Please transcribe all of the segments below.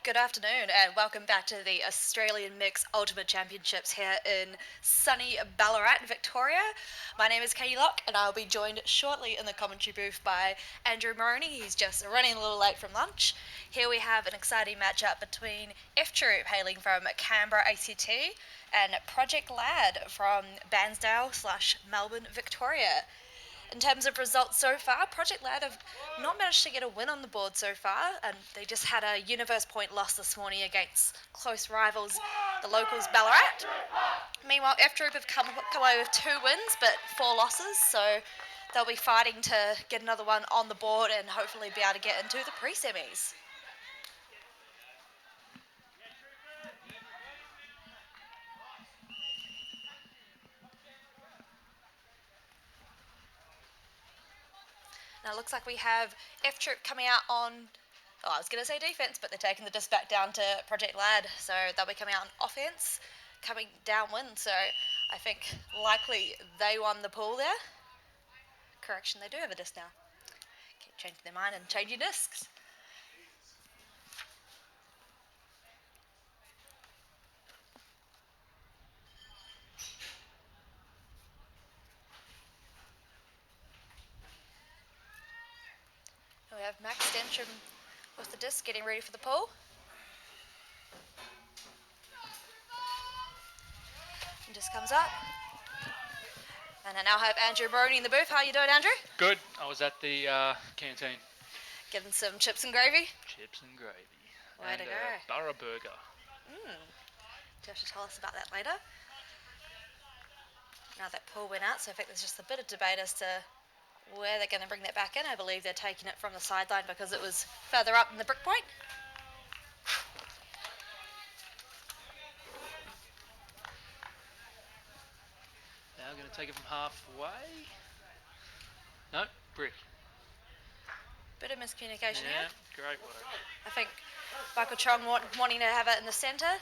Good afternoon and welcome back to the Australian Mix Ultimate Championships here in sunny Ballarat, Victoria. My name is Katie Locke and I'll be joined shortly in the commentary booth by Andrew Moroney. He's just running a little late from lunch. Here we have an exciting matchup between F Troop hailing from Canberra ACT and Project Lad from Bairnsdale/Melbourne, Victoria. In terms of results so far, Project Lad have not managed to get a win on the board so far, and they just had a universe point loss this morning against close rivals, the locals Ballarat. Meanwhile, F Troop have come away with 2 wins but 4 losses, so they'll be fighting to get another one on the board and hopefully be able to get into the pre-semis. Now it looks like we have F Troop coming out on, I was going to say defense, but they're taking the disc back down to Project Lad, so they'll be coming out on offense, coming downwind, so I think likely they won the pool there. Correction, they do have a disc now. Keep changing their mind and changing discs. We have Max Stensham with the disc getting ready for the pool. And disc comes up. And I now have Andrew Moroney in the booth. How are you doing, Andrew? Good. I was at the canteen. Getting some chips and gravy? Chips and gravy. Way to go. Borough burger. Do you have to tell us about that later? Now that pool went out, so I think there's just a bit of debate as to where they're going to bring that back in. I believe they're taking it from the sideline because it was further up in the brick point. Now going to take it from halfway. No, brick. Bit of miscommunication Yeah, here. great work. I think Michael Chong wanting to have it in the centre,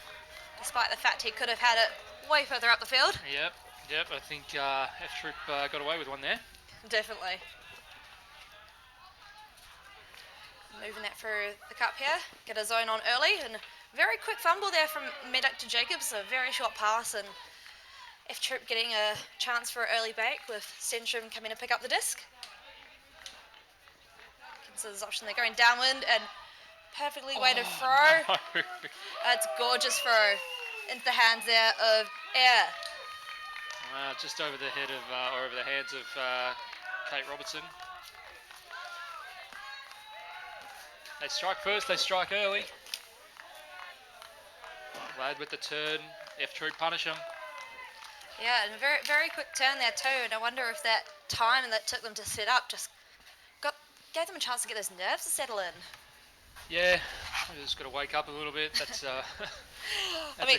despite the fact he could have had it way further up the field. Yep. I think F Troop got away with one there. Definitely. Moving that through the cup here. Get a zone on early, and very quick fumble there from Medak to Jacobs. A very short pass, and F Troop getting a chance for an early break with Stensham coming to pick up the disc. So there's option. They're going downwind and perfectly weighted throw. No. That's gorgeous throw into the hands there of Air. Just over the head of, or over the hands of Kate Robertson. They strike first, they strike early. Lad with the turn, F Troop punish him. Yeah, and a very, very quick turn there too, and I wonder if that time that took them to set up just gave them a chance to get those nerves to settle in. Yeah, we just got to wake up a little bit. That's a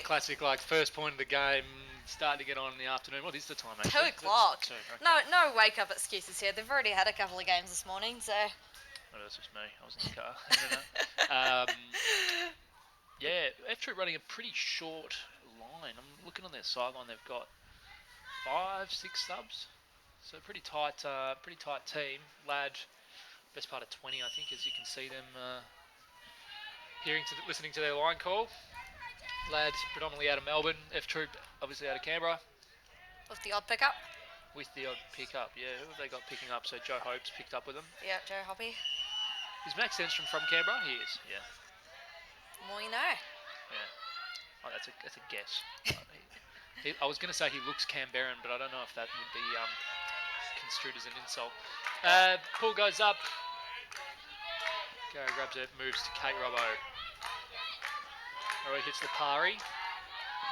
classic, like, first point of the game, starting to get on in the afternoon. What is the time, actually? 2 o'clock. 2, okay. No wake-up excuses here. They've already had a couple of games this morning, so... Oh, that's just me. I was in the car. Yeah, F Troop running a pretty short line. I'm looking on their sideline. They've got 5, 6 subs, so pretty tight team. Lad, best part of 20, I think, as you can see them listening to their line call. Lad predominantly out of Melbourne. F Troop obviously out of Canberra. With the odd pickup. With the odd pickup, yeah. Who have they got picking up? So Joe Hope's picked up with them. Yeah, Joe Hoppy. Is Max Stensham from Canberra? He is, yeah. The more you know. Yeah. Oh, that's a guess. I was going to say he looks Canberran, but I don't know if that would be construed as an insult. Pool goes up. Gary grabs it, moves to Kate Robbo. Alright, hits Lipari.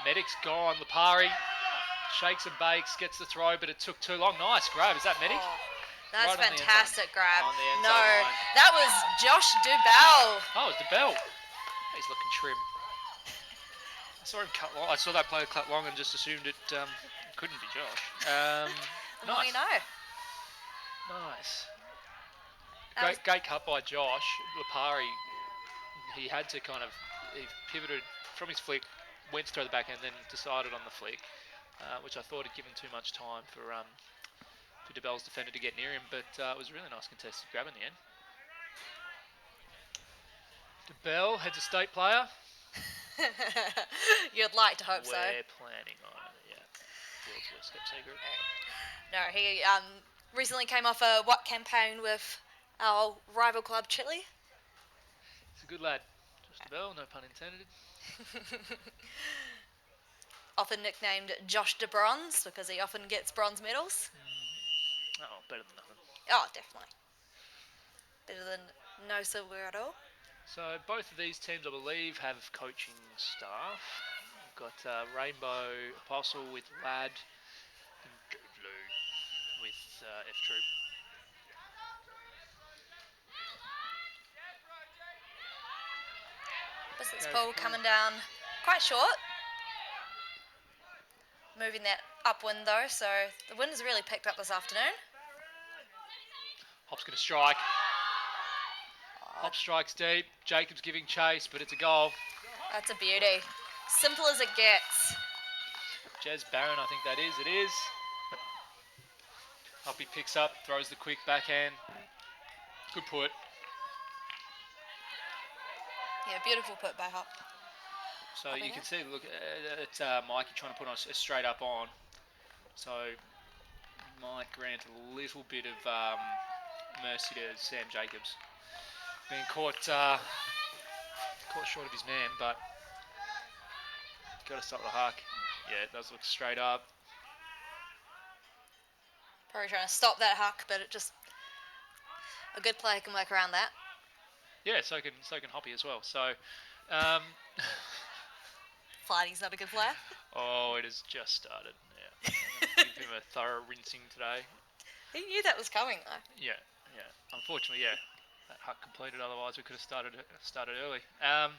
Medic's gone. Lipari shakes and bakes, gets the throw, but it took too long. Nice grab. Is that Medic? Oh, that's right fantastic grab. On the end no, zone line. that was Josh Dubell. Oh, it's DeBell. He's looking trim. I saw him cut long. I saw that player cut long and just assumed it couldn't be Josh. The more you know. Nice. Great cut by Josh. Lipari, he had to he pivoted from his flick, went to throw the backhand, then decided on the flick, which I thought had given too much time for DeBell's defender to get near him, but it was a really nice contested grab in the end. DeBell, heads a state player. You'd like to hope so. We're planning on it, yeah. World's worst kept secret. No, he recently came off a campaign with our rival club Chile. He's a good lad. Josh DeBell, no pun intended. Often nicknamed Josh de Bronze because he often gets bronze medals. Oh, better than nothing. Oh, definitely. Better than no silver at all. So both of these teams, I believe, have coaching staff. We've got Rainbow Apostle with Lad and Goodloo with F Troop. Business pole coming down quite short. Moving that upwind though, so the wind has really picked up this afternoon. Hop's going to strike. Hop strikes deep. Jacobs giving chase, but it's a goal. That's a beauty. Simple as it gets. Jez Barron, I think that is. It is. Hoppy picks up, throws the quick backhand. Good put. Yeah, beautiful put by Hop. So you can see, look, it's Mikey trying to put on a straight up on. So might grant a little bit of mercy to Sam Jacobs. Being caught short of his man, but got to stop the huck. Yeah, it does look straight up. Probably trying to stop that huck, but it just a good player can work around that. Yeah, so can Hoppy as well. So, Flighty's not a good player. Oh, it has just started. Yeah, I'm gonna give him a thorough rinsing today. He knew that was coming though. Yeah. Unfortunately, yeah, that huck completed. Otherwise, we could have started early. All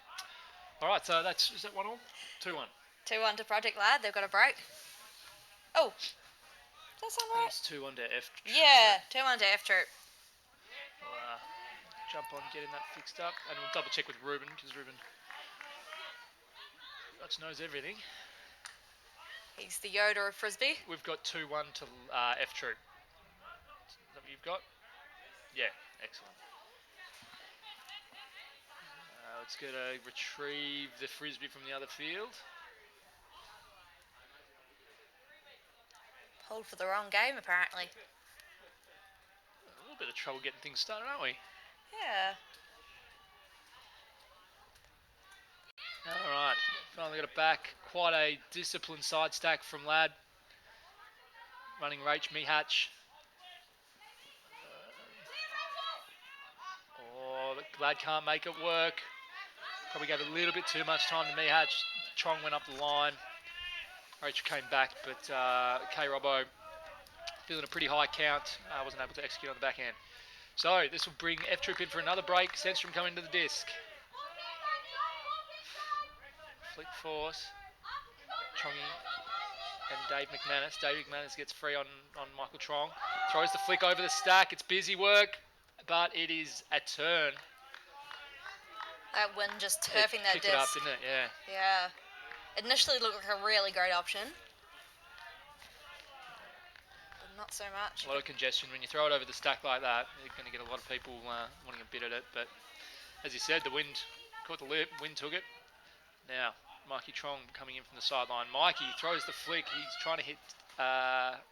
right, so is that 1-1? 2-1. 2-1 to Project Lad. They've got a break. Oh, does that sound right? It's 2-1 to F. Yeah, 2-1 to F Troop. We'll jump on getting that fixed up, and we'll double check with Ruben because Ruben knows everything. He's the Yoda of Frisbee. We've got 2-1 to F Troop. Is that what you've got? Yeah, excellent. Let's go to retrieve the frisbee from the other field. Pulled for the wrong game, apparently. A little bit of trouble getting things started, aren't we? Yeah. All right, finally got it back. Quite a disciplined side stack from Lad. Running Rach Mihatch. The Lad can't make it work. Probably gave a little bit too much time to Mihatch. Chong went up the line. Rach came back, but K. Robbo feeling a pretty high count. Wasn't able to execute on the backhand. So this will bring F Troop in for another break. Sandstrom coming to the disc. Flick force. Chongy and Dave McManus. Dave McManus gets free on Michael Trong. Throws the flick over the stack. It's busy work, but it is a turn. That wind just turfing that disc. Picked it up, didn't it? Yeah. Yeah. Initially looked like a really great option. But not so much. A lot of congestion. When you throw it over the stack like that, you're going to get a lot of people wanting a bit at it. But as you said, the wind caught the lip. Wind took it. Now, Mikey Trong coming in from the sideline. Mikey throws the flick. He's trying to hit...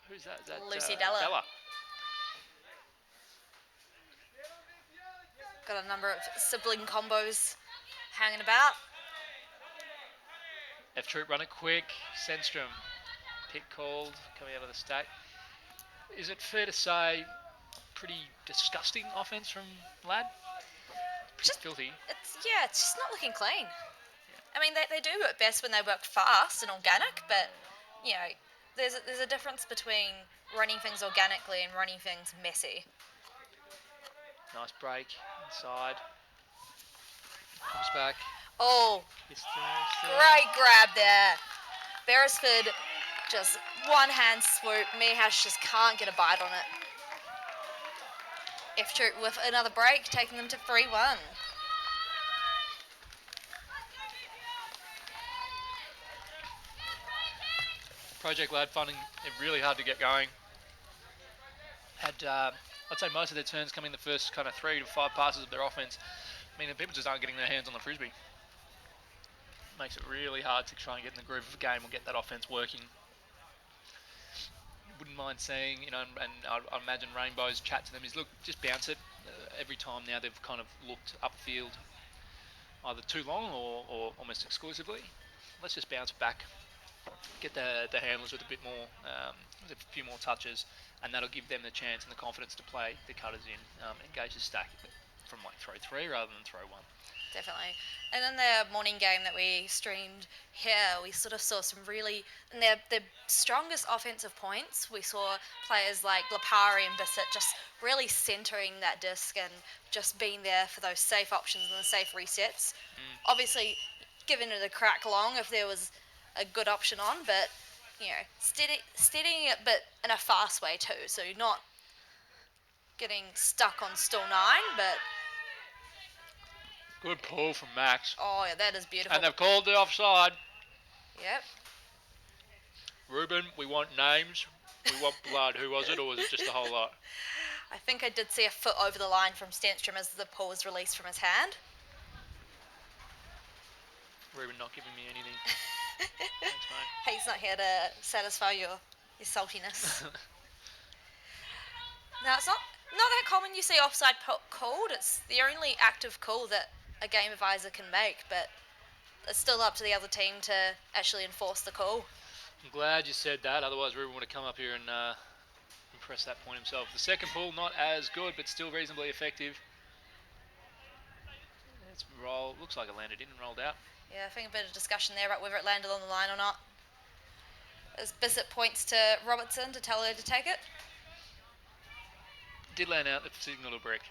who's that? Is that Lucy Della. Got a number of sibling combos hanging about. F Troop run it quick. Sandstrom. Pick called. Coming out of the stack. Is it fair to say pretty disgusting offense from Lad? Pretty filthy. It's just not looking clean. I mean, they do work best when they work fast and organic, but, you know, there's a difference between running things organically and running things messy. Nice break inside. Comes back. Oh, great grab there. Beresford, just one hand swoop. Mihash just can't get a bite on it. F Troop with another break, taking them to 3-1. Project Lad finding it really hard to get going. Had, I'd say most of their turns coming in the first kind of 3 to 5 passes of their offense. I mean, people just aren't getting their hands on the frisbee. Makes it really hard to try and get in the groove of a game or get that offense working. Wouldn't mind seeing, and I imagine Rainbow's chat to them is, look, just bounce it. Every time now they've kind of looked upfield either too long or almost exclusively. Let's just bounce back, get the handlers with a bit more, with a few more touches, and that'll give them the chance and the confidence to play the cutters in, engage the stack from like throw 3 rather than throw 1. Definitely. And in the morning game that we streamed here, we sort of saw some really, in their strongest offensive points, we saw players like Lapari and Bissett just really centering that disc and just being there for those safe options and the safe resets. Obviously, giving it a crack long if there was a good option on, but steadying it, but in a fast way too. So you're not getting stuck on stall 9, but Good pull from Max. oh yeah, that is beautiful. And they've called the offside. Yep. Ruben, we want names. We want blood. Who was it, or was it just a whole lot? I think I did see a foot over the line from Stenstrom as the pull was released from his hand. Ruben not giving me anything. Thanks, mate. He's not here to satisfy your saltiness. Now, it's not that common you see offside called. It's the only active call that a game advisor can make, but it's still up to the other team to actually enforce the call. I'm glad you said that, otherwise Ruben would have come up here and impressed that point himself. The second pull, not as good, but still reasonably effective. It's roll. Looks like it landed in and rolled out. Yeah, I think a bit of discussion there about whether it landed on the line or not. As Bissett points to Robertson to tell her to take it. Did land out the signal to brick.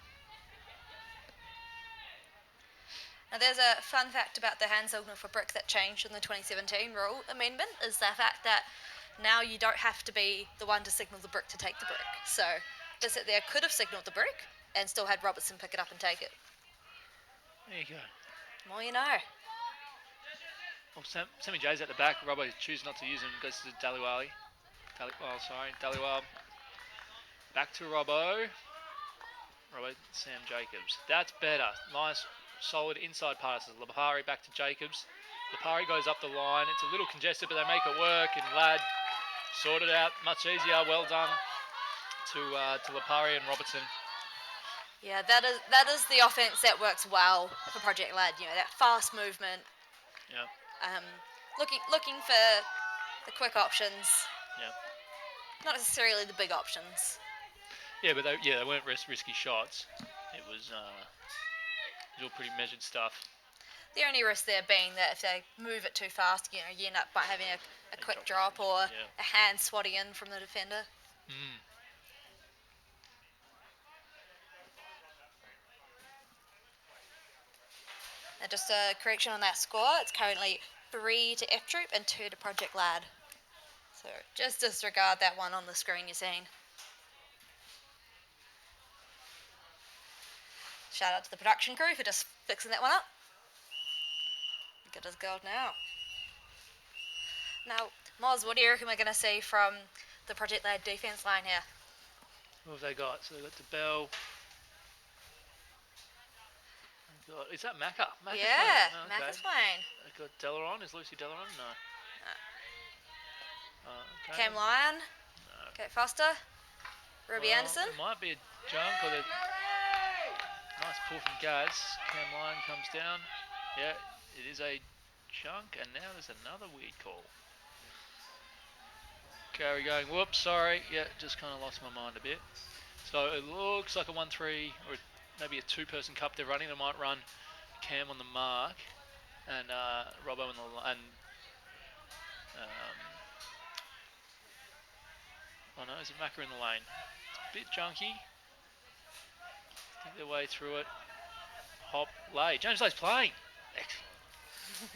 Now, there's a fun fact about the hand signal for brick that changed in the 2017 rule amendment, is the fact that now you don't have to be the one to signal the brick to take the brick. So, Bissett there could have signalled the brick and still had Robertson pick it up and take it. There you go. More you know. Well, Sammy J's at the back. Robbo chooses not to use him. Goes to Daliwali. Daliwal. Back to Robbo. Sam Jacobs. That's better. Nice, solid inside passes. Lapari back to Jacobs. Lapari goes up the line. It's a little congested, but they make it work. And Ladd sorted out much easier. Well done to Lapari and Robertson. Yeah, that is the offense that works well for Project Ladd. That fast movement. Yeah. Looking for the quick options. Yeah. Not necessarily the big options. Yeah, but they weren't risky shots. It was all pretty measured stuff. The only risk there being that if they move it too fast, you end up by having a quick drop or a hand swatting in from the defender. And just a correction on that score, it's currently 3 to F Troop and 2 to Project Ladd. So just disregard that one on the screen you're seeing. Shout out to the production crew for just fixing that one up. Good as gold now. Now, Moz, what do you reckon we're going to see from the Project Ladd defence line here? What have they got? So they've got the Bell. Is that Macca? Yeah, oh, okay. Macca's playing. They've got Delaron. Is Lucy Delaron? No. Okay. Cam Lyon. No. Kate Foster. Ruby Anderson. It might be a junk or the nice pull from Gaz. Cam Lyon comes down. Yeah, it is a junk, and now there's another weird call. Carey going, whoops, sorry. Yeah, just kind of lost my mind a bit. So it looks like a 1-3 or maybe a 2-person cup they're running. They might run Cam on the mark and Robbo in the and oh no, is it Macca in the lane? It's a bit junky. Think their way through it. Hop, Lay. James Lay's playing.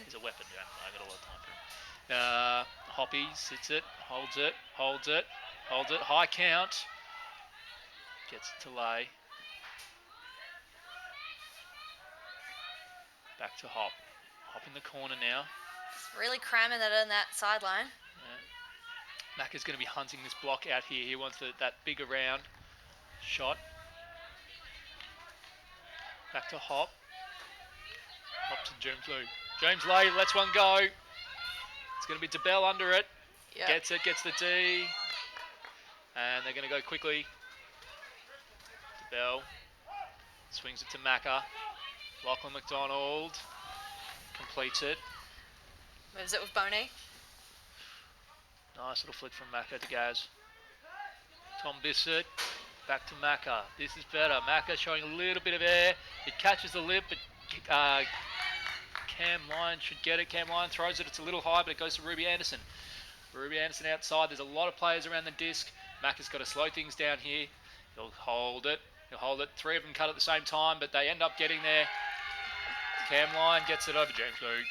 He's a weapon, James Lay. I've got a lot of time for him. Hoppy sits it, holds it. High count. Gets it to Lay. Back to Hop. Hop in the corner now. It's really cramming it in that sideline. Yeah. Macca's going to be hunting this block out here. He wants that big around shot. Back to Hop. Up to James Lee. James Lee lets one go. It's going to be DeBell under it. Yep. Gets it, gets the D. And they're going to go quickly. DeBell swings it to Macca. Lachlan McDonald completes it. Moves it with Boney. Nice little flick from Macca to Gaz. Tom Bissett. Back to Macca. This is better. Macca showing a little bit of air. It catches the lip, but Cam Lyon should get it. Cam Lyon throws it. It's a little high, but it goes to Ruby Anderson. Ruby Anderson outside. There's a lot of players around the disc. Macca's got to slow things down here. He'll hold it. Three of them cut at the same time, but they end up getting there. Cam Lyon gets it over James Luke.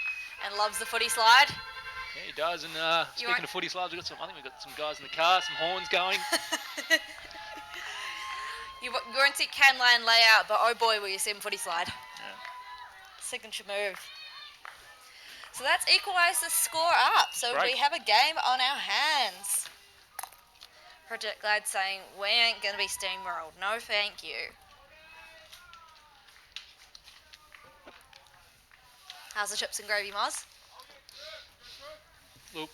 And loves the footy slide. Yeah, he does. And speaking of footy slides, I think we've got some guys in the car, some horns going. You won't see Cam Lyon lay out, but oh boy, will you see him footy slide. Yeah. Signature move. So that's equalised the score up. So Great. we have a game on our hands. Project Glad saying, we ain't going to be steamrolled. No, thank you. How's the chips and gravy, Moz? Look,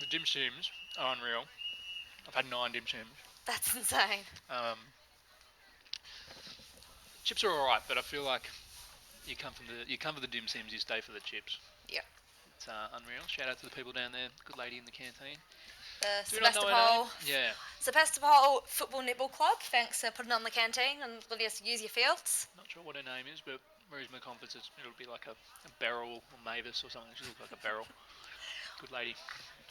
the dim sims are unreal. I've had 9 dim sims. That's insane. Chips are alright, but I feel like you come for the dim sims, you stay for the chips. Yep. It's unreal. Shout out to the people down there. Good lady in the canteen. The Do you not know her name? Yeah. Sebastopol Football Netball Club. Thanks for putting on the canteen and letting us use your fields. Not sure what her name is, but where's my confidence? It'll be like a Beryl or Mavis or something. She looks like a Beryl. Good lady.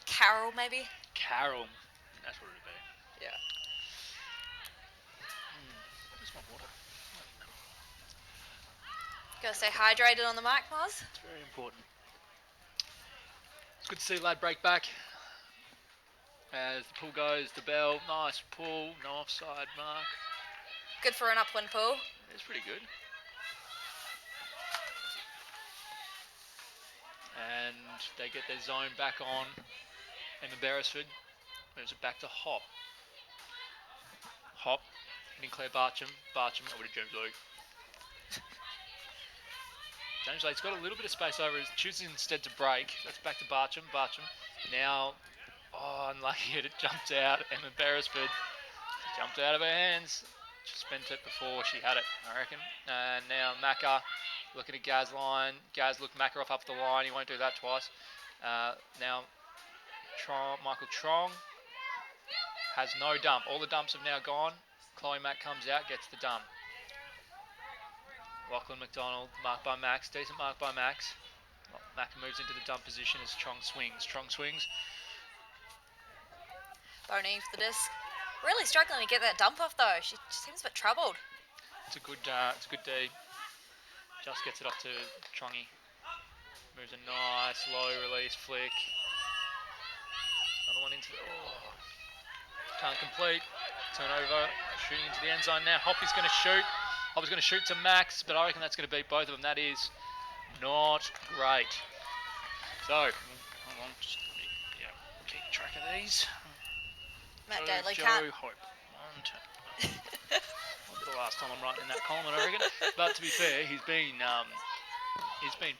Carol, maybe? Carol. That's what it'll be. Yeah. Where's my water? Gotta stay hydrated on the mic, Moz. It's very important. It's good to see Lad break back. As the pull goes, the bell, nice pull, no offside mark. Good for an upwind pull. It's pretty good. And they get their zone back on. Emma Beresford moves it back to Hop. Hop, hitting Claire Barcham. Barcham over to James Luke. James Lake's got a little bit of space over. He chooses instead to break. That's back to Barcham. Barcham now, unlucky it jumped out. Emma Beresford jumped out of her hands. She spent it before she had it, I reckon. And now Macca looking at Gaz line. Gaz looked Macca off up the line. He won't do that twice. Now Michael Trong has no dump. All the dumps have now gone. Chloe Mack comes out, gets the dump. Lachlan McDonald, marked by Max. Decent mark by Max. Mack moves into the dump position as Trong swings. Trong swings. Boney for the disc. Really struggling to get that dump off though. She seems a bit troubled. It's a good D. Just gets it off to Trongy. Moves a nice low release flick. Another one into the... Can't complete. Turnover. Shooting into the end zone now. Hoppy's going to shoot. Hoppy's going to shoot to Max, but I reckon that's going to beat both of them. That is not great. So, hold on. Just let me keep track of these. Matt Daly Joe can't. Hope. 1, 2. Might be the last time I'm writing in that column, I reckon. But to be fair, he's been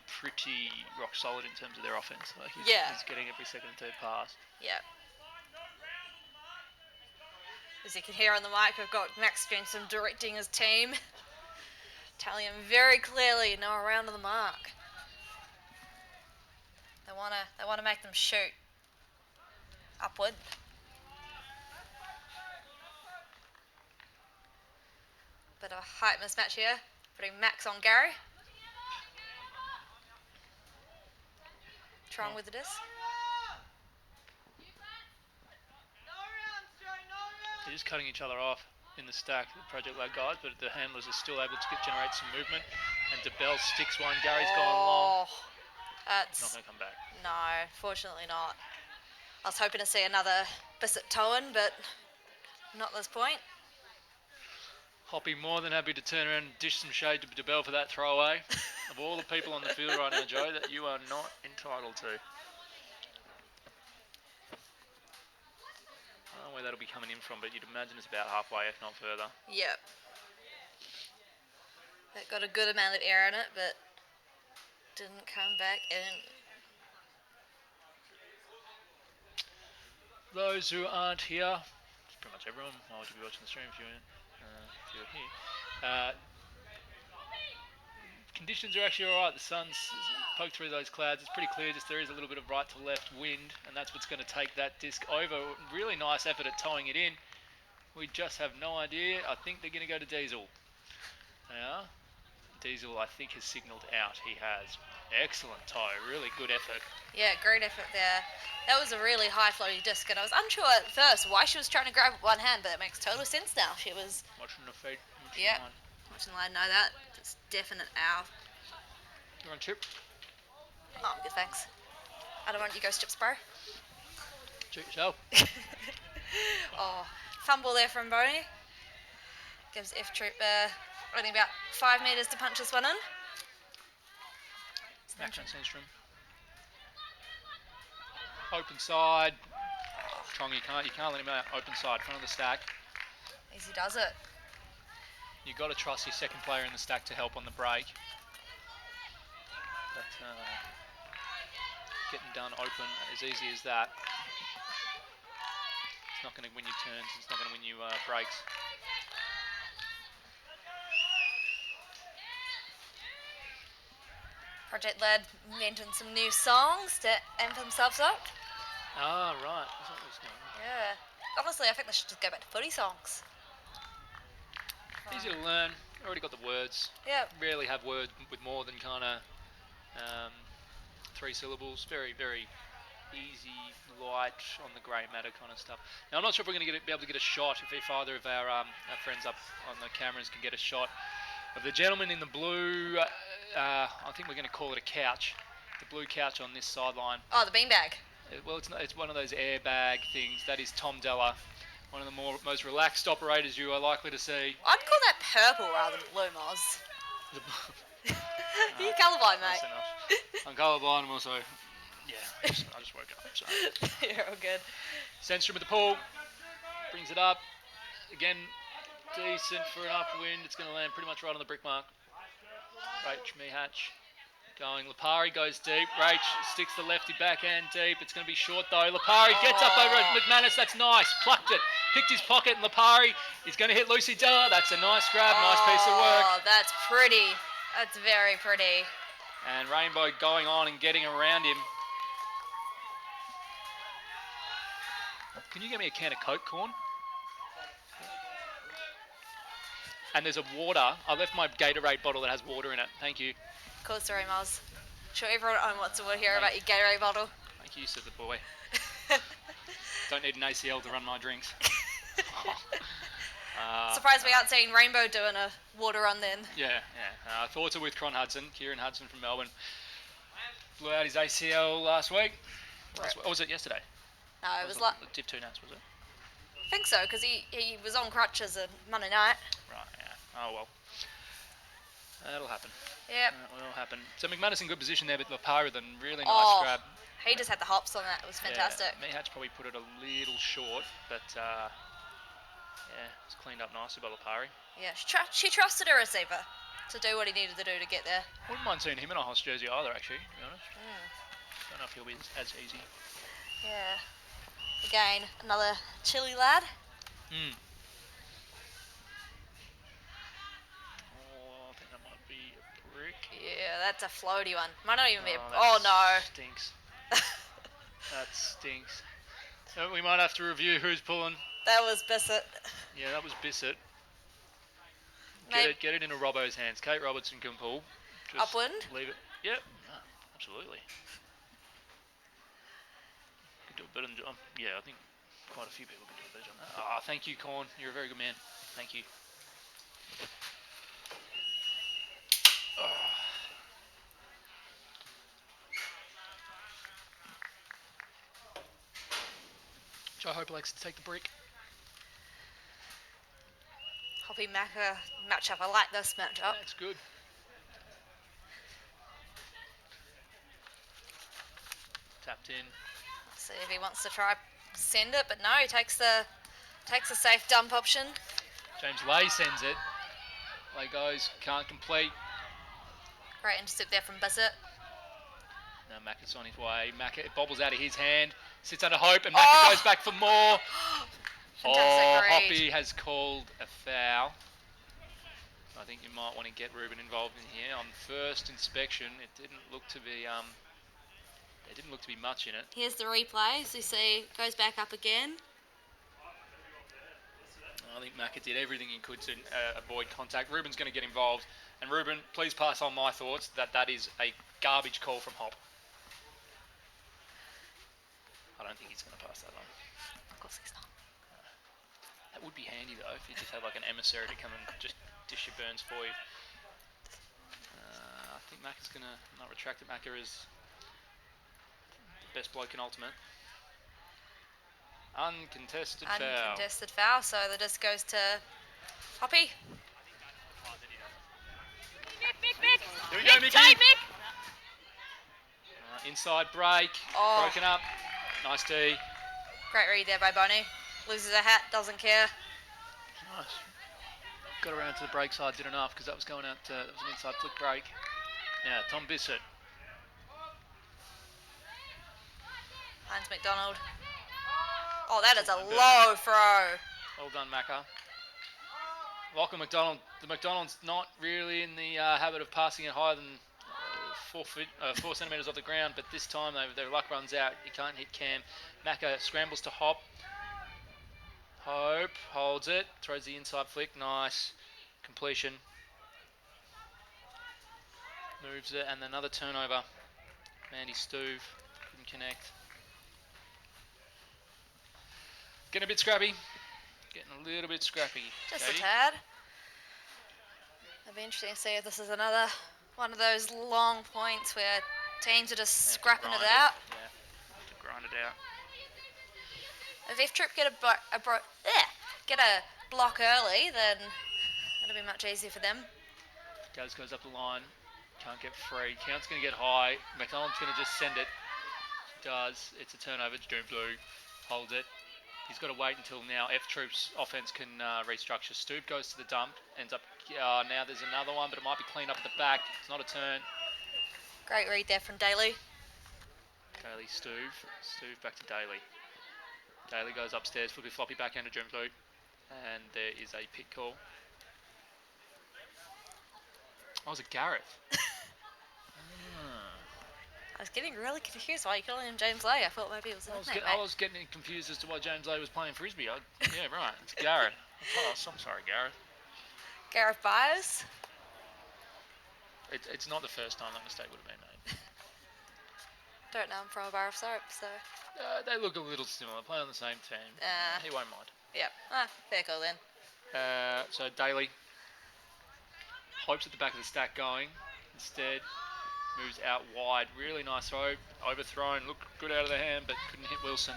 pretty rock solid in terms of their offense. Like he's getting every second and third pass. Yeah. As you can hear on the mic, we've got Max Jensen directing his team, telling him very clearly, no around to the mark. They wanna make them shoot upward. Bit of a height mismatch here, putting Max on Gary. Trong with the disc. They're just cutting each other off in the stack, the Project Lad guys, but the handlers are still able to generate some movement. And DeBell sticks one. Gary's gone long. That's not going to come back. No, fortunately not. I was hoping to see another Bissett Towan, but not at this point. Hoppy more than happy to turn around and dish some shade to DeBell for that throwaway. Of all the people on the field right now, Joe, that you are not entitled to. I don't know where that'll be coming in from, but you'd imagine it's about halfway, if not further. Yep. It got a good amount of air in it, but didn't come back in. Those who aren't here, it's pretty much everyone. Why would you be watching the stream if you were here? Conditions are actually alright. The sun's poked through those clouds. It's pretty clear, just there is a little bit of right to left wind, and that's what's going to take that disc over. Really nice effort at towing it in. We just have no idea. I think they're going to go to Diesel. They are. Diesel, I think, has signalled out. He has. Excellent tow. Really good effort. Yeah, great effort there. That was a really high floaty disc, and I was unsure at first why she was trying to grab it with one hand, but it makes total sense now. She was Watching the feed. Yeah. Watching the line, know that. It's definite out. You want a chip? Oh, good, thanks. I don't want you ghost chips, bro. Treat yourself. Oh, fumble there from Boney. Gives F Troop only about 5 metres to punch this one in. Action Sandstrom. Open side. Trong, you can't let him out. Open side, front of the stack. Easy does it. You've got to trust your second player in the stack to help on the break. But getting done open as easy as that. It's not going to win you turns. It's not going to win you breaks. Project Lad inventing some new songs to amp themselves up. Ah, right. That's what was going on. Yeah. Honestly, I think they should just go back to footy songs. Easy to learn. Already got the words. Yeah. Rarely have words with more than kind of 3 syllables. Very, very easy, light, on the grey matter kind of stuff. Now, I'm not sure if we're going to be able to get a shot, if either of our friends up on the cameras can get a shot of the gentleman in the blue. I think we're going to call it a couch. The blue couch on this sideline. Oh, the beanbag. Well, it's one of those airbag things. That is Tom Della, one of the most relaxed operators you are likely to see. I'd call that purple rather than blue, Moz. You're colourblind, mate. I'm colourblind. I'm also, I just woke up. So. You're all good. Sandstrom with the pull, brings it up. Again, decent for an upwind. It's going to land pretty much right on the brick mark. Rach Mihatch going. Lipari goes deep. Rach sticks the lefty backhand deep. It's going to be short though. Lipari gets up over McManus. That's nice. Plucked it. Picked his pocket, and Lipari is going to hit Lucy Della. That's a nice grab. Nice piece of work. Oh, that's pretty. That's very pretty. And Rainbow going on and getting around him. Can you get me a can of Coke, Corn? And there's a water. I left my Gatorade bottle that has water in it. Thank you. Cool story, Moz. Sure everyone wants to hear about your Gatorade bottle. Thank you, said the boy. Don't need an ACL to run my drinks. Surprised we aren't seeing Rainbow doing a water run then. Yeah. Thoughts are with Kieran Hudson from Melbourne. Blew out his ACL last week. Or was it yesterday? No, it was like Div 2 Nats, was it? I think so, because he was on crutches on Monday night. Right, yeah. Oh, well. That'll happen. Yep. That will happen. So McManus in good position there, but Lipari with a really nice grab. He just had the hops on that. It was fantastic. Yeah, Mihatch probably put it a little short, but it's cleaned up nicely by Lipari. Yeah, she trusted her receiver to do what he needed to do to get there. Wouldn't mind seeing him in a Hoss jersey either, actually, to be honest. Don't know if he'll be as easy. Yeah. Again, another chilly lad. Oh, I think that might be a brick. Yeah, that's a floaty one. Might not even be a... Oh, no. Stinks. That stinks. So we might have to review who's pulling. That was Bissett. Yeah, that was Bissett. Maybe. Get it into Robbo's hands. Kate Robertson can pull. Just upwind? Leave it. Yep. No, absolutely. Could do a better job. Yeah, I think quite a few people could do a better job. Thank you, Corn. You're a very good man. Thank you. Which I hope likes to take the brick. Hoppy Macca matchup. I like this matchup. That's good. Tapped in. See if he wants to try send it, but no, he takes the safe dump option. James Lay sends it. Play goes, can't complete. Great intercept there from Bissett. Now Macca's on his way. Macca, it bobbles out of his hand, sits under Hope, and Macca goes back for more. Fantastic read. Hoppy has called a foul. I think you might want to get Ruben involved in here. On first inspection, it didn't look to be there didn't look to be much in it. Here's the replay. So you see, goes back up again. I think Macca did everything he could to avoid contact. Ruben's going to get involved. And Ruben, please pass on my thoughts that is a garbage call from Hop. I don't think he's going to pass that on. Of course he's not. That would be handy, though, if you just had like an emissary to come and just dish your burns for you. I think Macca's going to not retract it. Macca is the best bloke in Ultimate. Uncontested foul. Uncontested foul, so the disc goes to Hoppy. Here we go, Mickey. Tight, Mick. Inside break. Broken up. Nice D. Great read there by Bonnie. Loses a hat, doesn't care. Nice. Got around to the break side, did enough because that was going out. That was an inside flick break. Now Tom Bissett. Hines McDonald. Oh, that is a low throw. Well done, Macca. Lachlan McDonald. The McDonald's not really in the habit of passing it higher than 4 centimetres off the ground, but this time their luck runs out. He can't hit Cam. Macca scrambles to Hop. Hope holds it, throws the inside flick. Nice completion. Moves it, and another turnover. Mandy Stuve couldn't connect. Getting a bit scrappy. Getting a little bit scrappy. Just Katie. a tad. It'll be interesting to see if this is another one of those long points where teams are just scrapping it out. Yeah, have to grind it out. If F-Trip get a block early, then it'll be much easier for them. Gaz goes up the line. Can't get free. Count's going to get high. McDonald's going to just send it. Does. It's a turnover. Doom Blue holds it. He's got to wait until now F-Troop's offense can restructure. Stoob goes to the dump. Ends up... now there's another one, but it might be cleaned up at the back. It's not a turn. Great read there from Daly. Daly, Stoob. Stoob back to Daly. Daly goes upstairs. Flippy floppy back into Doom Blue. And there is a pick call. Oh, was it Gareth? I was getting really confused why you calling him James Lay. I thought maybe it was a nickname. I was getting confused as to why James Lay was playing frisbee. Yeah, right. It's Gareth. I'm sorry, Gareth. Gareth Byers. It's not the first time that mistake would have been made. Don't know him from a bar of soap, so... They look a little similar. Play on the same team. He won't mind. Yep. Fair call then. So Daly hopes at the back of the stack going. Instead, moves out wide. Really nice throw. Overthrown. Looked good out of the hand, but couldn't hit Wilson.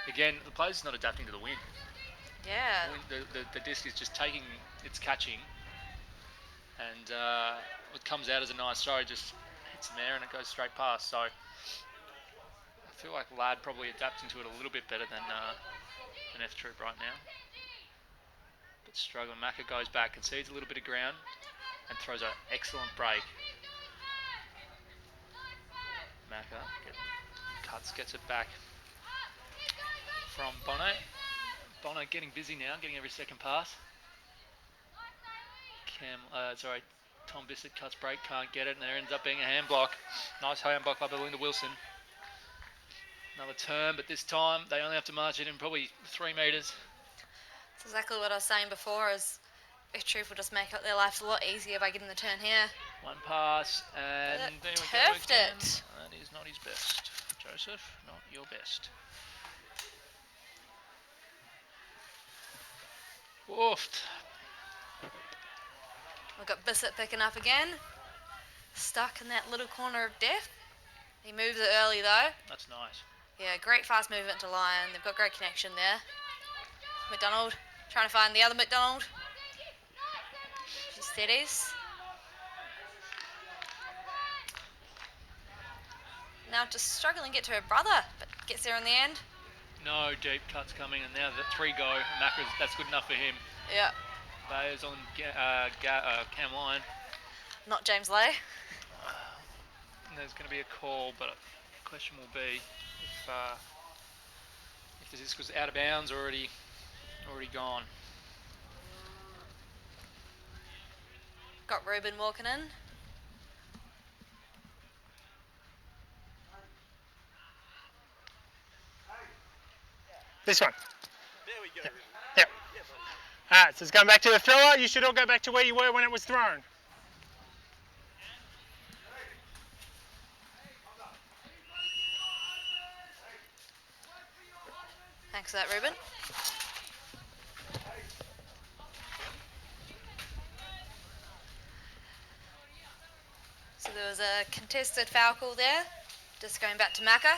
Again, the player's not adapting to the wind. Yeah. The disc is just taking its catching. And what comes out as a nice throw just hits him there and it goes straight past. So I feel like Ladd probably adapting to it a little bit better than F-Troop right now. But struggling. Macca goes back, concedes a little bit of ground and throws an excellent break. Macca gets it back from Bono. Bono getting busy now, getting every second pass. Tom Bissett cuts break, can't get it, and there ends up being a hand block. Nice hand block by Belinda Wilson. Another turn, but this time they only have to march it in probably 3 metres. That's exactly what I was saying before, is F-Troop will just make their lives a lot easier by getting the turn here. One pass, and there we go Turfed again. it. That is not his best. Joseph, not your best. Woofed. We've got Bissett picking up again. Stuck in that little corner of death. He moves it early though. That's nice. Yeah, great fast movement to Lyon. They've got great connection there. McDonald trying to find the other McDonald. She steadies. Now just struggling to get to her brother, but gets there in the end. No deep cuts coming, and now the 3 go. Macca's, that's good enough for him. Yeah. Bayers on Cam line. Not James Lay. There's going to be a call, but the question will be if the disc was out of bounds or already gone. Got Ruben walking in. This one. There we go. Yep. Alright, so it's going back to the thrower. You should all go back to where you were when it was thrown. Thanks for that, Ruben. So there was a contested foul call there. Just going back to Macca.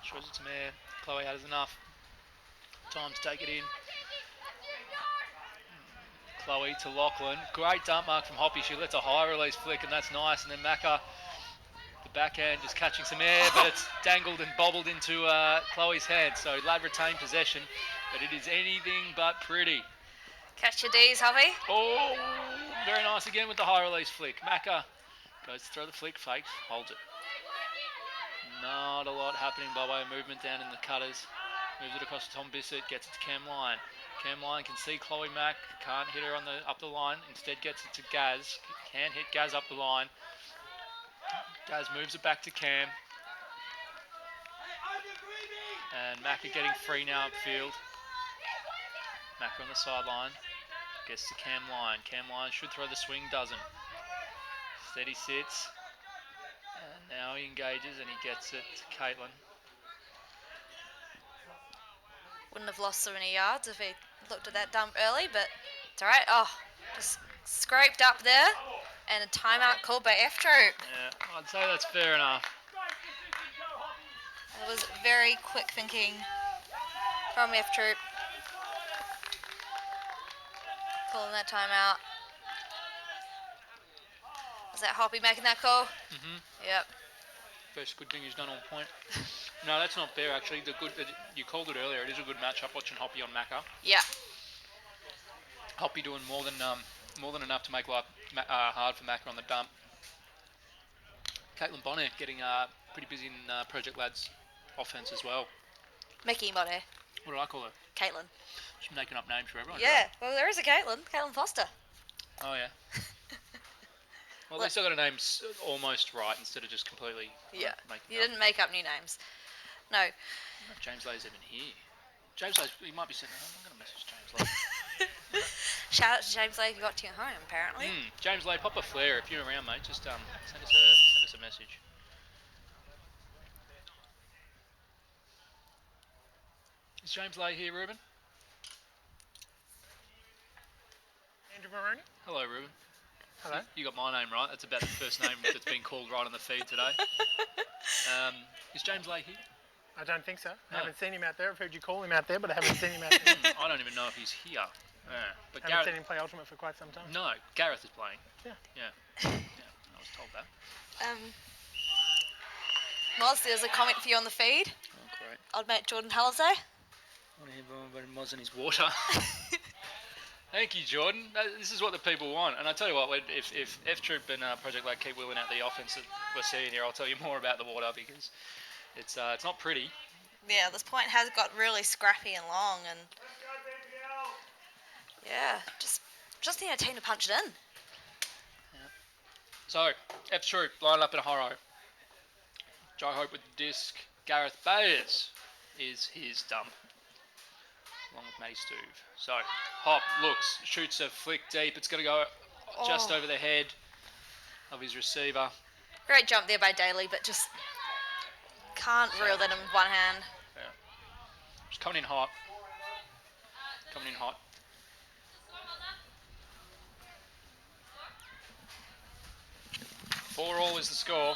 Shows it to Mayor. Chloe has enough time to take it in. Chloe to Lachlan. Great dump mark from Hoppy. She lets a high release flick, and that's nice. And then Macca, the backhand, just catching some air, but it's dangled and bobbled into Chloe's hand. So Lad retained possession, but it is anything but pretty. Catch your D's, Hoppy. Oh, very nice again with the high release flick. Macca goes to throw the flick, fakes, holds it. Not a lot happening by way of movement down in the cutters. Moves it across to Tom Bissett, gets it to Cam Lyon. Cam Lyon can see Chloe Mack, can't hit her up the line, instead gets it to Gaz. Can hit Gaz up the line. Gaz moves it back to Cam. And Macca getting free now upfield. Macca on the sideline. Gets to Cam Lyon. Cam Lyon should throw the swing, doesn't. Steady sits. And now he engages and he gets it to Caitlin. Wouldn't have lost so many yards if he looked at that dump early, but it's alright. Oh, just scraped up there. And a timeout called by F Troop. Yeah, I'd say that's fair enough. It was very quick thinking from F Troop. Calling that timeout. Was that Hoppy making that call? Mm-hmm. Yep. First good thing he's done all point. No, that's not fair actually. You called it earlier. It is a good matchup watching Hoppy on Macca. Yeah. Hoppy doing more than enough to make life hard for Macca on the dump. Caitlin Bonner getting pretty busy in Project Lads offense as well. Mickey Bonner. What did I call her? Caitlin. She's making up names for everyone. Yeah. Right? Well, there is a Caitlin. Caitlin Foster. Oh yeah. Well, at least I got her names almost right instead of just completely. Yeah. Making You up. didn't make up new names. No. I don't know if James Lay's even here. James Lay, he might be sitting there. I'm going to message James Lay. Shout out to James Lay if you got to your home, apparently. James Lay, pop a flare if you're around, mate. Just send us a message. Is James Lay here, Ruben? Andrew Maroney. Hello, Ruben. Hello. You got my name right. That's about the first name that's been called right on the feed today. Is James Lay here? I don't think so. No. I haven't seen him out there. I've heard you call him out there, but I haven't seen him out there. I don't even know if he's here. But I haven't seen him play Ultimate for quite some time. No, Gareth is playing. Yeah. Yeah, I was told that. Moz, there's a comment for you on the feed. Oh, great. Old mate Jordan Halliday. I want to hear Moz in his water. Thank you, Jordan. This is what the people want. And I tell you what, if F Troop and Project Lad keep wheeling out the offense that we're seeing here, I'll tell you more about the water because it's not pretty. Yeah, this point has got really scrappy and long, and yeah, just need a team to punch it in. Yeah. So F Troop line up in a high row. Joe Hope with the disc. Gareth Bayers is his dump, along with Matty Stuve. So Hop looks, shoots a flick deep. It's going to go just over the head of his receiver. Great jump there by Daly, but just can't reel that in with one hand. Yeah. Just coming in hot. Coming in hot. Four all is the score.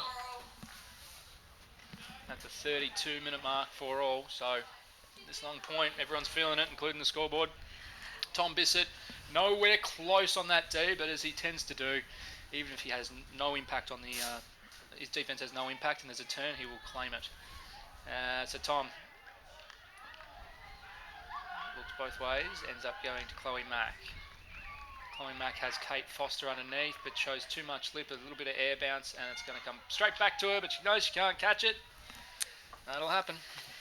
At the 32-minute mark, 4-all. So this long point, everyone's feeling it, including the scoreboard. Tom Bissett, nowhere close on that D, but as he tends to do, even if he has no impact on the, his defense has no impact, and there's a turn, he will claim it. So Tom looks both ways, ends up going to Chloe Mack. Chloe Mack has Kate Foster underneath, but shows too much lip, a little bit of air bounce, and it's going to come straight back to her, but she knows she can't catch it. That'll happen.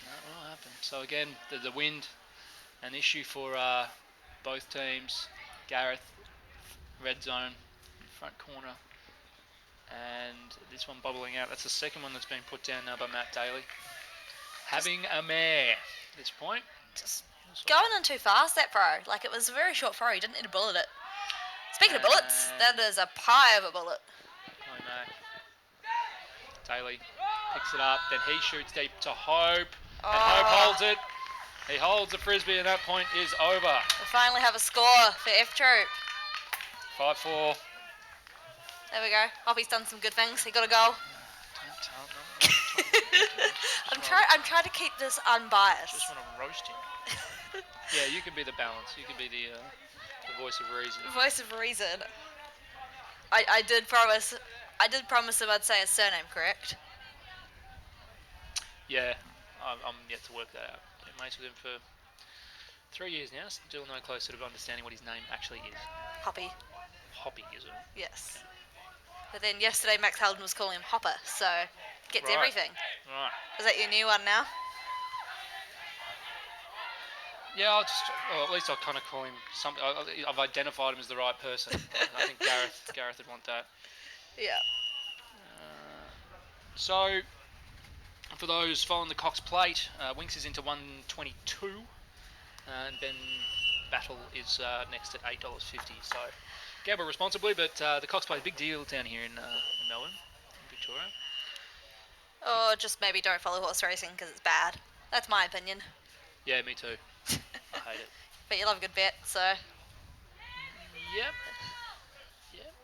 That will happen. So again, the wind, an issue for both teams. Gareth, red zone, front corner. And this one bobbling out. That's the second one that's been put down now by Matt Daly. Having a mare at this point. Just going in too fast, that throw. Like, it was a very short throw. He didn't need to bullet it. Speaking of bullets, that is a pie of a bullet. Chloe Mack. Daly picks it up, then he shoots deep to Hope, and Hope holds it. He holds the frisbee, and that point is over. We finally have a score for F Troop. 5-4. There we go. Hoppy's done some good things. He got a goal. I'm trying to keep this unbiased. Just want to roast him. Yeah, you can be the balance. You can be the voice of reason. Voice of reason. I did promise him I'd say his surname correct. Yeah, I'm yet to work that out. Been mates with him for 3 years now. Still no closer to understanding what his name actually is. Hoppy. Hoppy, is it? Yes. Okay. But then yesterday Max Helden was calling him Hopper, so gets everything. Right. Is that your new one now? Yeah, at least I'll kind of call him something. I've identified him as the right person. I think Gareth would want that. Yeah. So, for those following the Cox Plate, Winx is into 122, and then Battle is next at $8.50. So, gamble responsibly, but the Cox Plate, big deal down here in Melbourne, in Victoria. Or just maybe don't follow horse racing because it's bad. That's my opinion. Yeah, me too. I hate it. But you love a good bet, so. Yep,